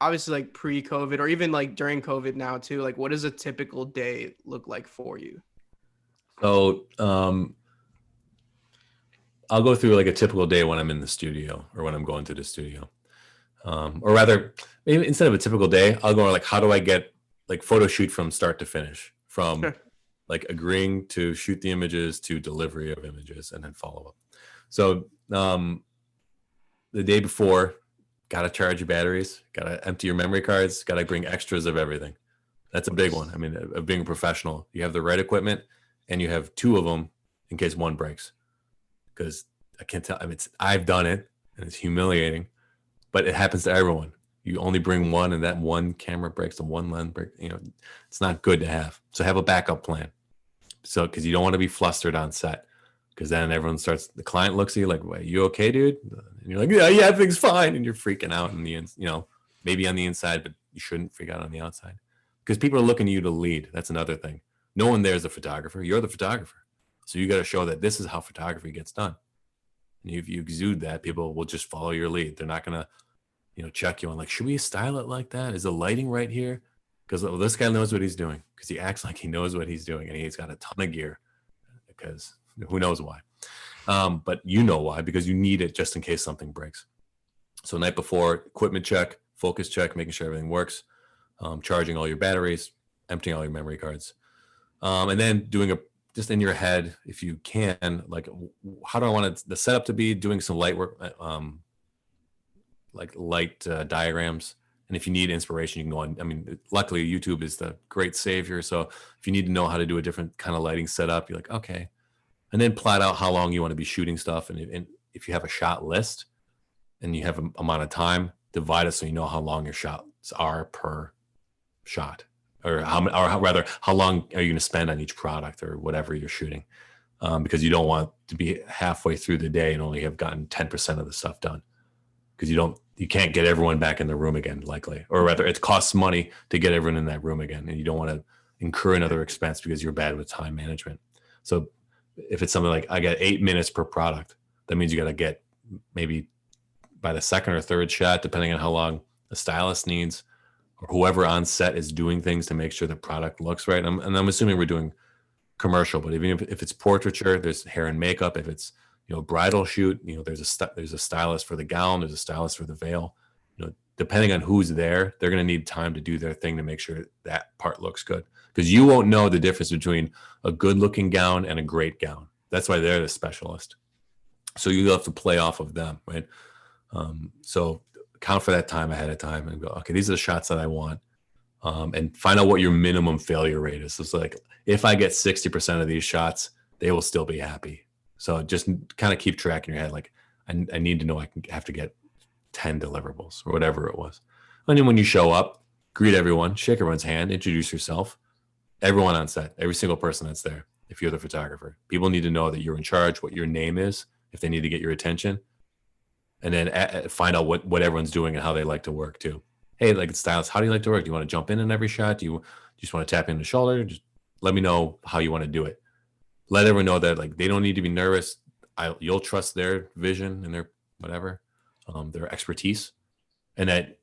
C: obviously like pre-COVID, or even like during COVID now too, like what does a typical day look like for you?
A: So I'll go through like a typical day when I'm in the studio, or when I'm going to the studio. Or rather, maybe instead of a typical day, I'll go like, how do I get like photo shoot from start to finish, from like agreeing to shoot the images to delivery of images, and then follow up. So the day before, got to charge your batteries, got to empty your memory cards, got to bring extras of everything. That's a big one. Of being a professional, you have the right equipment, and you have two of them in case one breaks. Because I can't tell, I've done it, and it's humiliating, but it happens to everyone. You only bring one, and that one camera breaks, and one lens breaks. It's not good to have. So have a backup plan. So, because you don't want to be flustered on set, because then everyone the client looks at you like, "Wait, you okay, dude?" And you're like, yeah, everything's fine. And you're freaking out maybe on the inside, but you shouldn't freak out on the outside, because people are looking to you to lead. That's another thing. No one there is a photographer. You're the photographer. So you got to show that this is how photography gets done. And if you exude that, people will just follow your lead. They're not gonna, check you on like, should we style it like that? Is the lighting right here? Because this guy knows what he's doing, because he acts like he knows what he's doing, and he's got a ton of gear, because who knows why. But you know why, because you need it just in case something breaks. So night before, equipment check, focus check, making sure everything works, charging all your batteries, emptying all your memory cards, and then doing just in your head, if you can, like, how do I want the setup to be? Doing some light work, like light diagrams. And if you need inspiration, you can go on. I mean, luckily YouTube is the great savior. So if you need to know how to do a different kind of lighting setup, you're like, okay. And then plot out how long you want to be shooting stuff. And if you have a shot list and you have an amount of time, divide it so you know how long your shots are per shot, or how long are you going to spend on each product or whatever you're shooting, because you don't want to be halfway through the day and only have gotten 10% of the stuff done, because you can't get everyone back in the room again, likely, or rather it costs money to get everyone in that room again, and you don't want to incur another expense because you're bad with time management. So if it's something like I get 8 minutes per product, that means you got to get maybe by the second or third shot, depending on how long the stylist needs, or whoever on set is doing things to make sure the product looks right. And I'm assuming we're doing commercial, but even if it's portraiture, there's hair and makeup. If it's bridal shoot, there's a stylist for the gown, there's a stylist for the veil. Depending on who's there, they're going to need time to do their thing to make sure that part looks good, because you won't know the difference between a good looking gown and a great gown. That's why they're the specialist. So you have to play off of them, right? So count for that time ahead of time and go, okay, these are the shots that I want, and find out what your minimum failure rate is. So it's like, if I get 60% of these shots, they will still be happy. So just kind of keep track in your head. Like, I need to know I have to get 10 deliverables or whatever it was. And then when you show up, greet everyone, shake everyone's hand, introduce yourself. Everyone on set, every single person that's there, if you're the photographer, people need to know that you're in charge, what your name is, if they need to get your attention. And then find out what everyone's doing and how they like to work too. Hey, like, stylist, how do you like to work? Do you want to jump in every shot? Do you just want to tap in the shoulder? Just let me know how you want to do it. Let everyone know that, like, they don't need to be nervous. You'll trust their vision and their whatever, their expertise, and that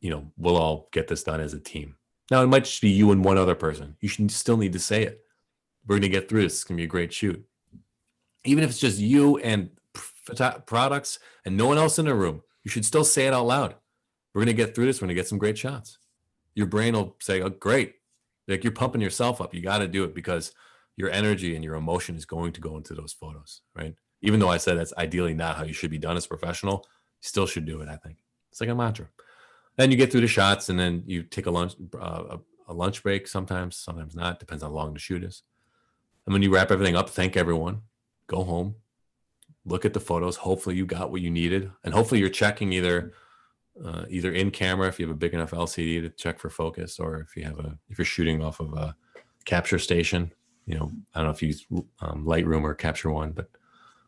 A: we'll all get this done as a team. Now it might just be you and one other person. You should still need to say it. We're gonna get through this. It's gonna be a great shoot, even if it's just you and products and no one else in the room. You should still say it out loud. We're gonna get through this. We're gonna get some great shots. Your brain will say, "Oh, great!" Like, you're pumping yourself up. You got to do it, because your energy and your emotion is going to go into those photos, right? Even though I said that's ideally not how you should be done as a professional, you still should do it, I think. It's like a mantra. Then you get through the shots, and then you take a lunch break sometimes not. Depends on how long the shoot is. And when you wrap everything up, thank everyone, go home, look at the photos. Hopefully you got what you needed. And hopefully you're checking either in camera, if you have a big enough LCD to check for focus, or if you're shooting off of a capture station, I don't know if you use Lightroom or Capture One, but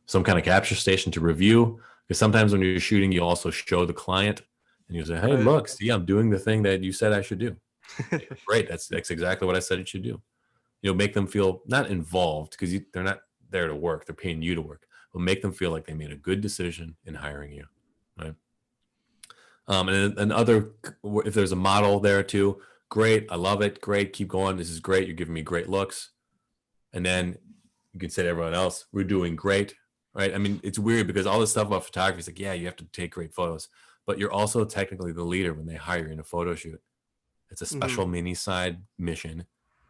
A: some kind of capture station to review. Because sometimes when you're shooting, you also show the client and you say, hey, look, see, I'm doing the thing that you said I should do. Great. That's exactly what I said it should do. Make them feel not involved, because they're not there to work. They're paying you to work. But make them feel like they made a good decision in hiring you, right? And if there's a model there too, great. I love it. Great. Keep going. This is great. You're giving me great looks. And then you can say to everyone else, we're doing great, right? I mean, it's weird because all this stuff about photography is like, yeah, you have to take great photos, but you're also technically the leader when they hire you in a photo shoot. It's a special mini side mission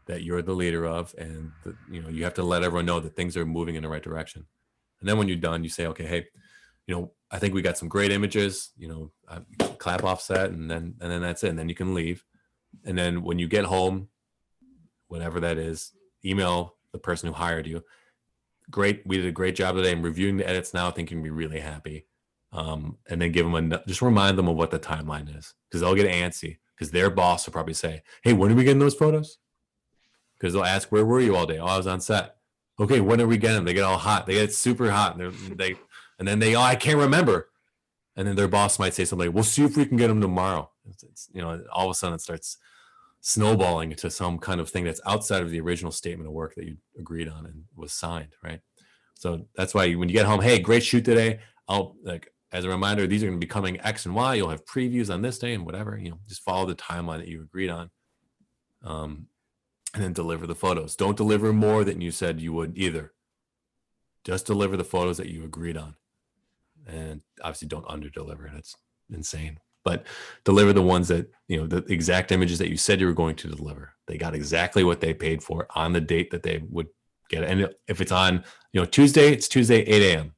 A: that you're the leader of, and you have to let everyone know that things are moving in the right direction. And then when you're done, you say, okay, hey, I think we got some great images, clap offset, and then that's it. And then you can leave. And then when you get home, whatever that is, email the person who hired you. Great, we did a great job today. I'm reviewing the edits now. I think you're gonna be really happy. And then just remind them of what the timeline is, because they'll get antsy, because their boss will probably say, hey, when are we getting those photos? Because they'll ask, where were you all day? Oh, I was on set. Okay, when are we getting them? They get all hot. They get super hot. And then I can't remember. And then their boss might say something like, we'll see if we can get them tomorrow. All of a sudden it starts snowballing into some kind of thing that's outside of the original statement of work that you agreed on and was signed, right? So that's why when you get home, hey, great shoot today. I'll like, as a reminder, these are going to be coming X and Y. You'll have previews on this day and whatever, just follow the timeline that you agreed on. And then deliver the photos. Don't deliver more than you said you would either. Just deliver the photos that you agreed on. And obviously don't under deliver. That's insane. But deliver the ones that, the exact images that you said you were going to deliver. They got exactly what they paid for on the date that they would get it. And if it's on, Tuesday, it's Tuesday, 8 a.m.,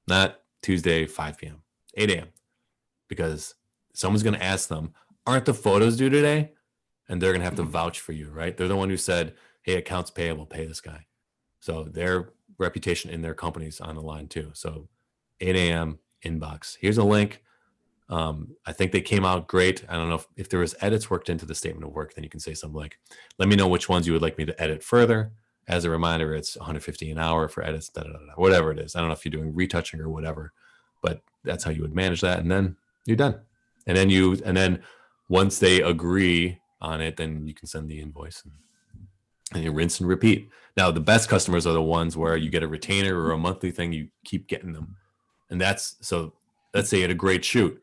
A: not Tuesday, 5 p.m., 8 a.m. Because someone's going to ask them, aren't the photos due today? And they're going to have to vouch for you, right? They're the one who said, hey, accounts payable, pay this guy. So their reputation in their company's on the line too. So 8 a.m. inbox. Here's a link. I think they came out great. I don't know if there was edits worked into the statement of work, then you can say something like, let me know which ones you would like me to edit further. As a reminder, it's $150 an hour for edits, whatever it is. I don't know if you're doing retouching or whatever, but that's how you would manage that. And then you're done. And then once they agree on it, then you can send the invoice and you rinse and repeat. Now, the best customers are the ones where you get a retainer or a monthly thing, you keep getting them. And so let's say you had a great shoot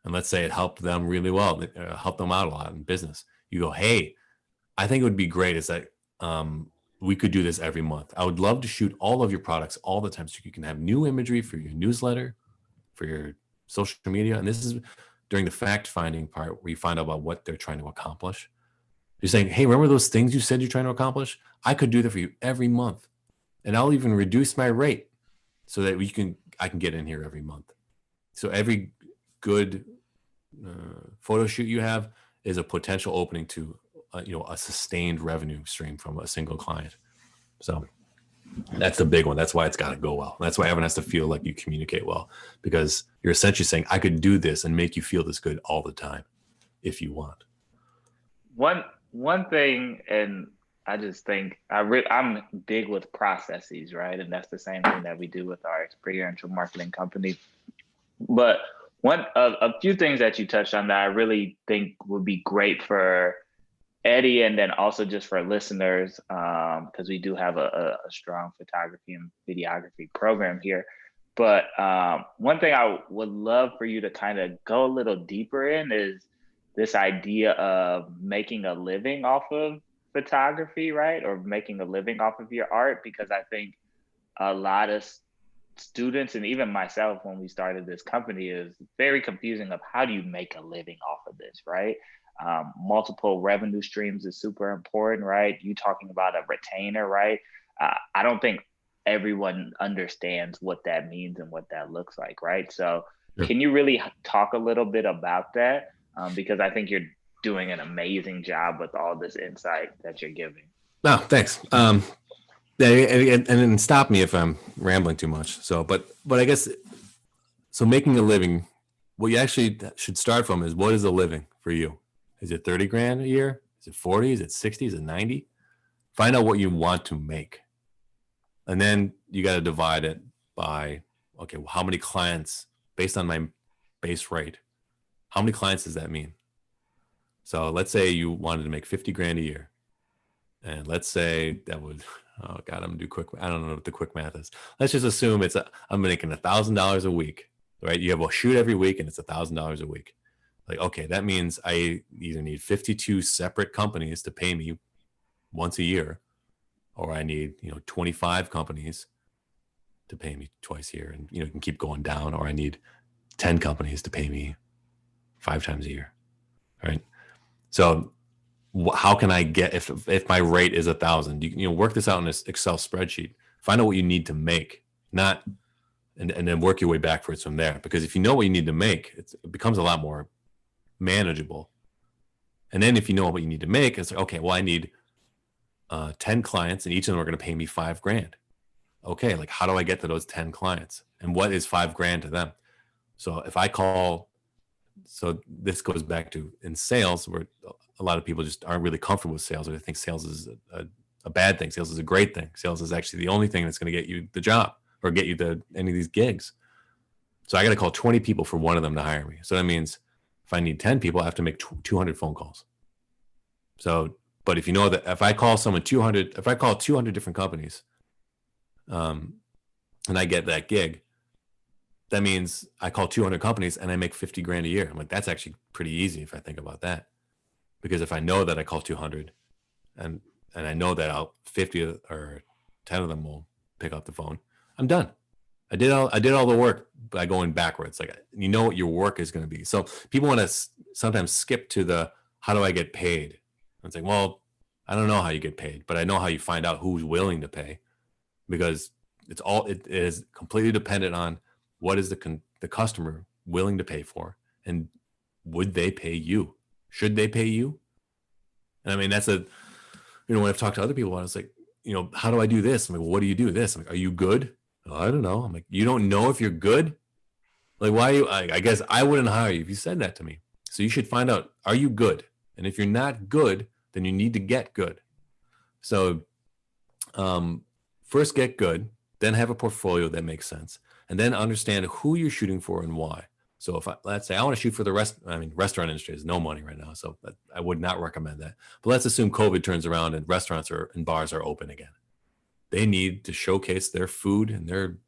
A: and let's say it helped them really well, it helped them out a lot in business. You go, hey, I think it would be great is that we could do this every month. I would love to shoot all of your products all the time so you can have new imagery for your newsletter, for your social media. And this is during the fact finding part where you find out about what they're trying to accomplish. You're saying, hey, remember those things you said you're trying to accomplish? I could do that for you every month. And I'll even reduce my rate so that I can get in here every month. So every good photo shoot you have is a potential opening to a sustained revenue stream from a single client. So that's the big one. That's why it's got to go well. That's why everyone has to feel like you communicate well, because you're essentially saying, I could do this and make you feel this good all the time if you want.
B: One thing, and I just think I'm big with processes, right? And that's the same thing that we do with our experiential marketing company. But a few things that you touched on that I really think would be great for Eddie, and then also just for listeners, because we do have a strong photography and videography program here. But one thing I would love for you to kind of go a little deeper in is this idea of making a living off of photography, right? Or making a living off of your art, because I think a lot of students, and even myself when we started this company, is very confusing of how do you make a living off of this, right? Multiple revenue streams is super important, right? You talking about a retainer, right? I don't think everyone understands what that means and what that looks like, right? So can you really talk a little bit about that? Because I think you're doing an amazing job with all this insight that you're giving.
A: No, thanks. And stop me if I'm rambling too much. So, but I guess, so making a living, what you actually should start from is, what is a living for you? Is it 30 grand a year? Is it 40? Is it 60? Is it 90? Find out what you want to make. And then you got to divide it by, okay, well, how many clients, based on my base rate, how many clients does that mean? So let's say you wanted to make 50 grand a year. And let's say that would, oh God, I'm gonna do quick. I don't know what the quick math is. Let's just assume I'm making $1,000 a week, right? You have a shoot every week and it's $1,000 a week. Like, okay, that means I either need 52 separate companies to pay me once a year, or I need, 25 companies to pay me twice a year, and you can keep going down, or I need 10 companies to pay me 5 times a year, right? So how can I get, if my rate is 1,000, you work this out in this Excel spreadsheet, find out what you need to make, and then work your way backwards from there. Because if you know what you need to make, it becomes a lot more manageable. And then if you know what you need to make, it's like, okay, well, I need 10 clients and each of them are going to pay me 5 grand. Okay, like how do I get to those 10 clients? And what is 5 grand to them? So if I call, so this goes back to in sales, where a lot of people just aren't really comfortable with sales, or they think sales is a bad thing. Sales is a great thing. Sales is actually the only thing that's going to get you the job or get you to any of these gigs. So I got to call 20 people for one of them to hire me. So that means if I need 10 people, I have to make 200 phone calls. So, but if you know that if I call 200 different companies, and I get that gig, that means I call 200 companies and I make 50 grand a year. I'm like, that's actually pretty easy if I think about that. Because if I know that I call 200 and I know that 50 or 10 of them will pick up the phone, I'm done. I did all the work by going backwards. Like, you know what your work is going to be. So people want to sometimes skip to the, how do I get paid? And it's like, well, I don't know how you get paid, but I know how you find out who's willing to pay, because it is completely dependent on what is the customer willing to pay for, and would they pay you? Should they pay you? And I mean, that's when I've talked to other people, I was like, how do I do this? I'm like, well, what do you do this? I'm like, are you good? Oh, I don't know. I'm like, you don't know if you're good? Like, why are you? I guess I wouldn't hire you if you said that to me. So you should find out, are you good? And if you're not good, then you need to get good. So first get good, then have a portfolio that makes sense, and then understand who you're shooting for and why. So if let's say I want to shoot for the restaurant industry is no money right now, so I would not recommend that. But let's assume COVID turns around and restaurants and bars are open again. They need to showcase their food and their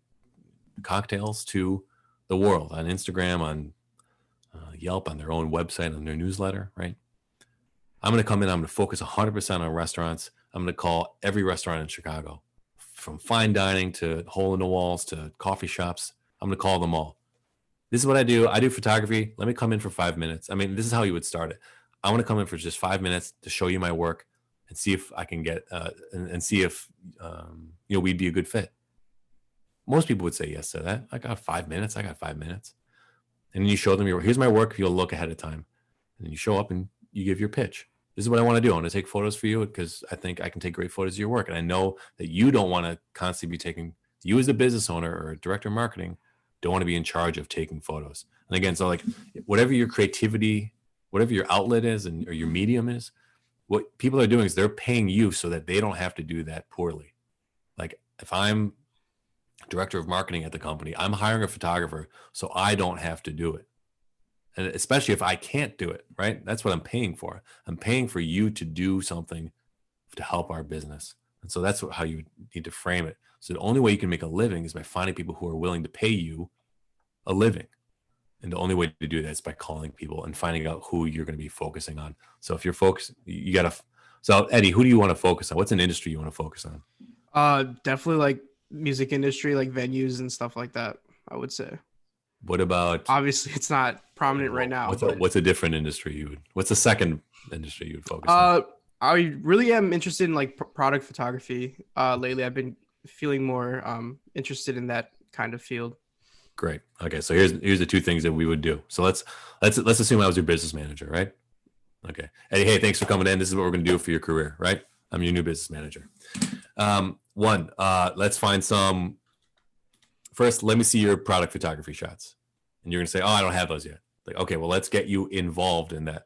A: cocktails to the world on Instagram, on Yelp, on their own website, on their newsletter, right? I'm going to come in, I'm going to focus 100% on restaurants. I'm going to call every restaurant in Chicago, from fine dining to hole in the walls to coffee shops. I'm going to call them all. This is what I do. I do photography. Let me come in for 5 minutes. I mean, this is how you would start it. I want to come in for just 5 minutes to show you my work and see if I can get, and see if, we'd be a good fit. Most people would say yes to that. I got 5 minutes. And then you show them here's my work. You'll look ahead of time. And then you show up and you give your pitch. This is what I want to do. I want to take photos for you because I think I can take great photos of your work. And I know that you don't want to constantly be taking, you as a business owner or a director of marketing, don't want to be in charge of taking photos. And again, so like whatever your creativity, whatever your outlet is or your medium is, what people are doing is they're paying you so that they don't have to do that poorly. Like if I'm director of marketing at the company, I'm hiring a photographer so I don't have to do it. And especially if I can't do it, right? That's what I'm paying for. I'm paying for you to do something to help our business. And so that's how you need to frame it. So the only way you can make a living is by finding people who are willing to pay you a living. And the only way to do that is by calling people and finding out who you're going to be focusing on. So if you're focused, you got to, so Eddie, who do you want to focus on? What's an industry you want to focus on?
C: Definitely like music industry, like venues and stuff like that, I would say.
A: What about?
C: Obviously, it's not prominent right now.
A: What's a different industry what's the second industry you would focus on?
C: I really am interested in like product photography. Lately, I've been feeling more interested in that kind of field.
A: Great. Okay, so here's the two things that we would do. So let's assume I was your business manager, right? Okay. Eddie, hey, thanks for coming in. This is what we're going to do for your career, right? I'm your new business manager. Let's find some. First, let me see your product photography shots. And you're going to say, oh, I don't have those yet. Like, okay, well, let's get you involved in that.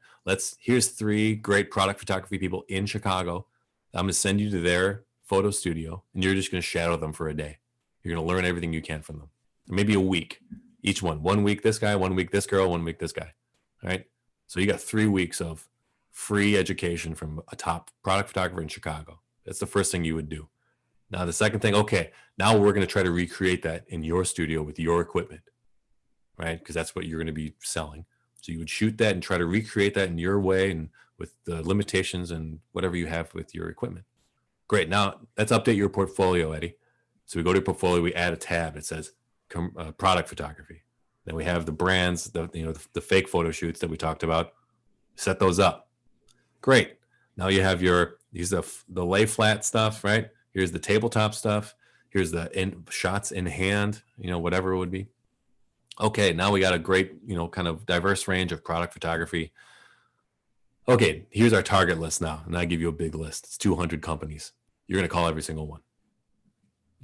A: Here's 3 great product photography people in Chicago. I'm going to send you to their photo studio, and you're just going to shadow them for a day. You're going to learn everything you can from them. Maybe a week, each one. 1 week this guy, 1 week this girl, 1 week this guy. All right? So you got 3 weeks of free education from a top product photographer in Chicago. That's the first thing you would do. Now, the second thing, okay, now we're going to try to recreate that in your studio with your equipment, right? Because that's what you're going to be selling. So you would shoot that and try to recreate that in your way and with the limitations and whatever you have with your equipment. Great. Now, let's update your portfolio, Eddie. So we go to portfolio, we add a tab. It says product photography. Then we have the brands, the fake photo shoots that we talked about. Set those up. Great. Now you have the lay flat stuff, right? Here's the tabletop stuff. Here's the shots in hand, whatever it would be. Okay, now we got a great, kind of diverse range of product photography. Okay, here's our target list now. And I give you a big list. It's 200 companies. You're going to call every single one.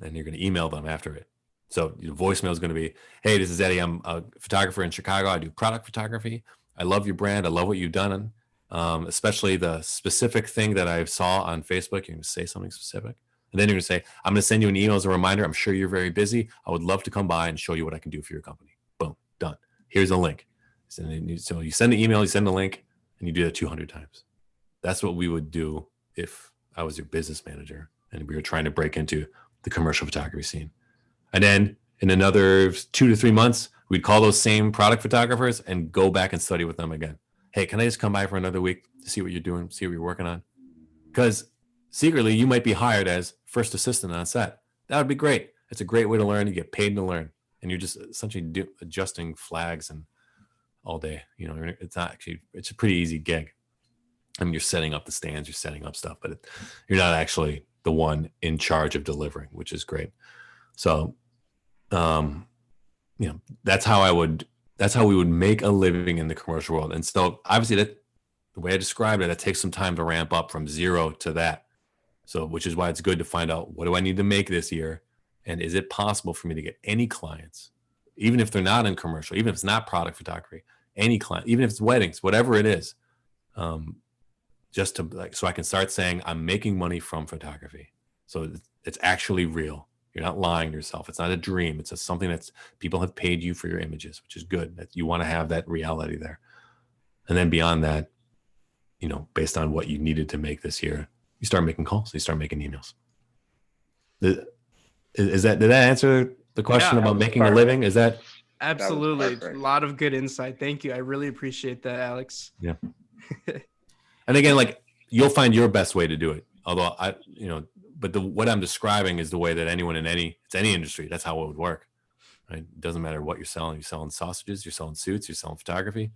A: And you're going to email them after it. So your voicemail is going to be, hey, this is Eddie. I'm a photographer in Chicago. I do product photography. I love your brand. I love what you've done. Especially the specific thing that I saw on Facebook. You're going to say something specific. And then you're going to say, I'm going to send you an email as a reminder. I'm sure you're very busy. I would love to come by and show you what I can do for your company. Boom, done. Here's a link. So you send the email, you send the link, and you do that 200 times. That's what we would do if I was your business manager and we were trying to break into the commercial photography scene. And then in another 2 to 3 months, we'd call those same product photographers and go back and study with them again. Hey, can I just come by for another week to see what you're doing, see what you're working on? Because secretly you might be hired as first assistant on set. That would be great. It's a great way to learn. You get paid to learn, and you're just essentially adjusting flags and all day. You know, it's not actually, it's a pretty easy gig. I mean, you're setting up the stands, you're setting up stuff, but you're not actually the one in charge of delivering, which is great. So, you know, that's how we would make a living in the commercial world. And so obviously that the way I described it, it takes some time to ramp up from 0 to that. So, which is why it's good to find out, what do I need to make this year? And is it possible for me to get any clients, even if they're not in commercial, even if it's not product photography, any client, even if it's weddings, whatever it is, just to like, so I can start saying I'm making money from photography. So it's actually real. You're not lying to yourself. It's not a dream. It's just something that's, people have paid you for your images, which is good. That you want to have that reality there. And then beyond that, you know, based on what you needed to make this year, you start making calls, you start making emails. Did that answer the question about making a living? Is that?
C: Absolutely. A lot of good insight. Thank you. I really appreciate that, Alex.
A: Yeah. And again, like, you'll find your best way to do it. Although but what I'm describing is the way that anyone in any industry, that's how it would work, right? It doesn't matter what you're selling. You're selling sausages, you're selling suits, you're selling photography,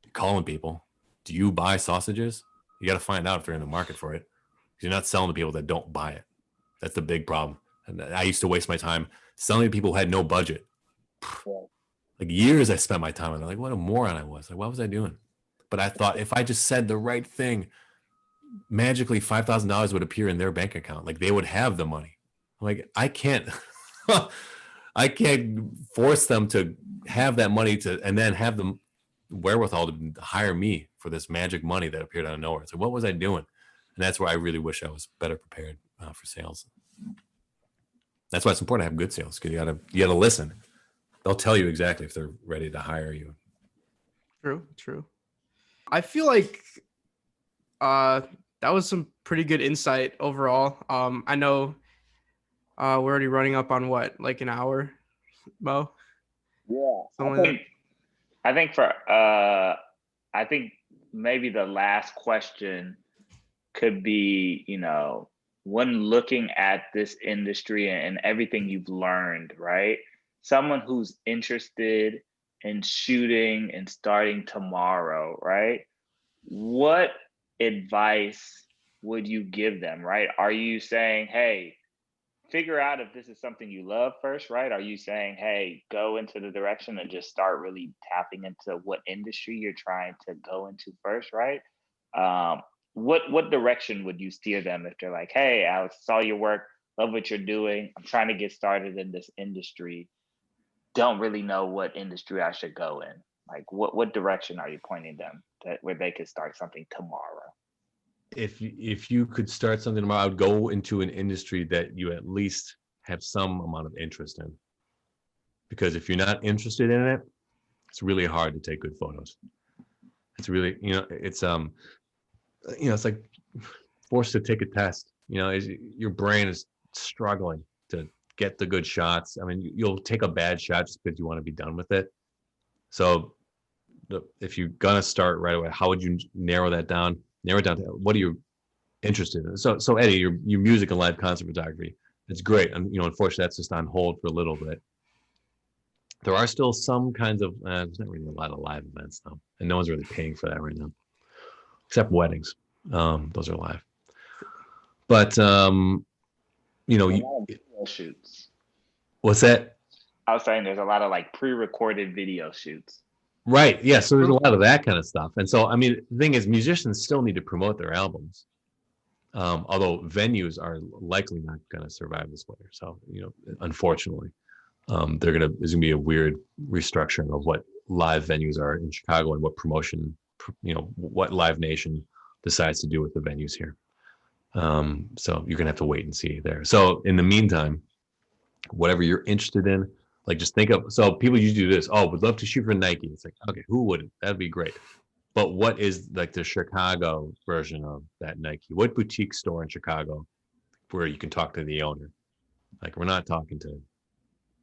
A: you're calling people. Do you buy sausages? You got to find out if they're in the market for it. You're not selling to people that don't buy it. That's the big problem. And I used to waste my time selling to people who had no budget. Like years I spent my time on it. Like, what a moron I was. Like, what was I doing? But I thought if I just said the right thing, magically $5,000 would appear in their bank account. Like, they would have the money. Like, I can't force them to have that money and then have the wherewithal to hire me for this magic money that appeared out of nowhere. So what was I doing? And that's where I really wish I was better prepared for sales. That's why it's important to have good sales, because you gotta listen. They'll tell you exactly if they're ready to hire you.
C: True. I feel like that was some pretty good insight overall. I know we're already running up on what, like an hour, Mo?
B: Yeah. I think maybe the last question could be, you know, when looking at this industry and everything you've learned, right? Someone who's interested in shooting and starting tomorrow, right? What advice would you give them, right? Are you saying, hey, figure out if this is something you love first, right? Are you saying, hey, go into the direction and just start really tapping into what industry you're trying to go into first, right? What direction would you steer them if they're like, hey, Alex, saw your work, love what you're doing, I'm trying to get started in this industry, don't really know what industry I should go in? Like, what direction are you pointing them where they could start something tomorrow?
A: If you could start something tomorrow, I would go into an industry that you at least have some amount of interest in. Because if you're not interested in it, it's really hard to take good photos. It's really, it's like forced to take a test. Your brain is struggling to get the good shots. I mean, you'll take a bad shot just because you want to be done with it. So if you're gonna start right away, how would you narrow it down to what are you interested in? So Eddie, your music and live concert photography, it's great. And unfortunately that's just on hold for a little bit. There are still some kinds of there's not really a lot of live events though, and no one's really paying for that right now, except weddings. Those are live. But
B: shoots.
A: What's that?
B: I was saying there's a lot of like pre-recorded video shoots.
A: Right. Yeah. So there's a lot of that kind of stuff. And so, I mean, the thing is, musicians still need to promote their albums. Although venues are likely not going to survive this winter. So, unfortunately, there's going to be a weird restructuring of what live venues are in Chicago and what promotion, what Live Nation decides to do with the venues here. So you're going to have to wait and see there. So in the meantime, whatever you're interested in, like just think of, so people usually do this. Oh, would love to shoot for Nike. It's like, okay, who wouldn't? That'd be great. But what is like the Chicago version of that Nike? What boutique store in Chicago where you can talk to the owner? Like, we're not talking to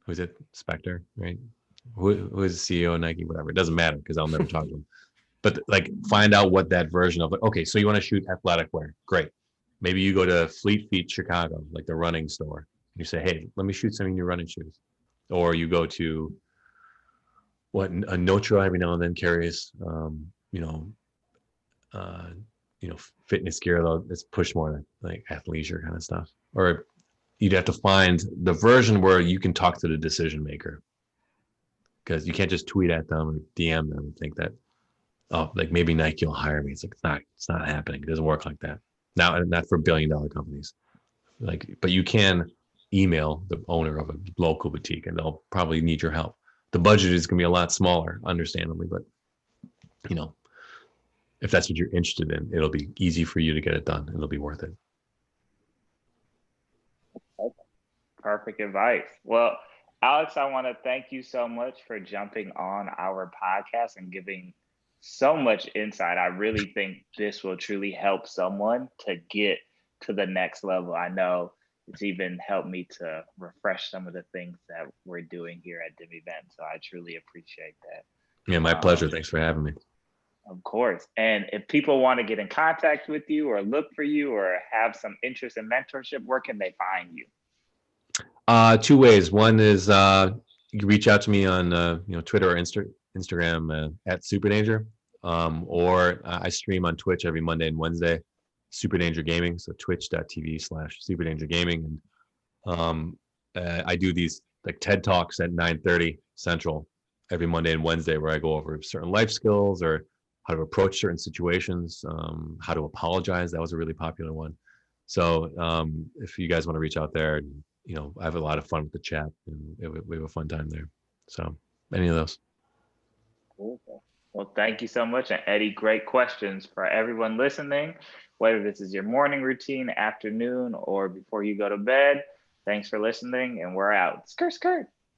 A: who's it? Spectre, right? Who is the CEO of Nike? Whatever. It doesn't matter because I'll never talk to him. But like, find out what that version of, like, okay, so you want to shoot athletic wear. Great. Maybe you go to Fleet Feet Chicago, like the running store. And you say, hey, let me shoot some of your running shoes. Or you go to a Notro every now and then carries, fitness gear, though it's pushed more like athleisure kind of stuff. Or you'd have to find the version where you can talk to the decision maker, because you can't just tweet at them or DM them and think that, oh, like maybe Nike will hire me. It's like, it's not happening. It doesn't work like that. Now, not for billion-dollar companies. Like, but you can email the owner of a local boutique and they'll probably need your help. The budget is going to be a lot smaller, understandably, but if that's what you're interested in, it'll be easy for you to get it done. It'll be worth it.
B: Perfect advice. Well, Alex, I want to thank you so much for jumping on our podcast and giving so much insight. I really think this will truly help someone to get to the next level. I know it's even helped me to refresh some of the things that we're doing here at Div Event. So I truly appreciate that.
A: Yeah, my pleasure. Thanks for having me.
B: Of course. And if people want to get in contact with you or look for you or have some interest in mentorship, where can they find you?
A: Two ways. One is you can reach out to me on Twitter or Instagram at Super Danger, or I stream on Twitch every Monday and Wednesday, Super Danger Gaming. So twitch.tv/Super Danger Gaming, and I do these like TED Talks at 9:30 Central every Monday and Wednesday, where I go over certain life skills or how to approach certain situations, how to apologize. That was a really popular one. So if you guys want to reach out there, I have a lot of fun with the chat and we have a fun time there. So any of those.
B: Cool. Well, thank you so much. And Eddie, great questions for everyone listening, whether this is your morning routine, afternoon, or before you go to bed. Thanks for listening, and we're out. Skirt, skirt.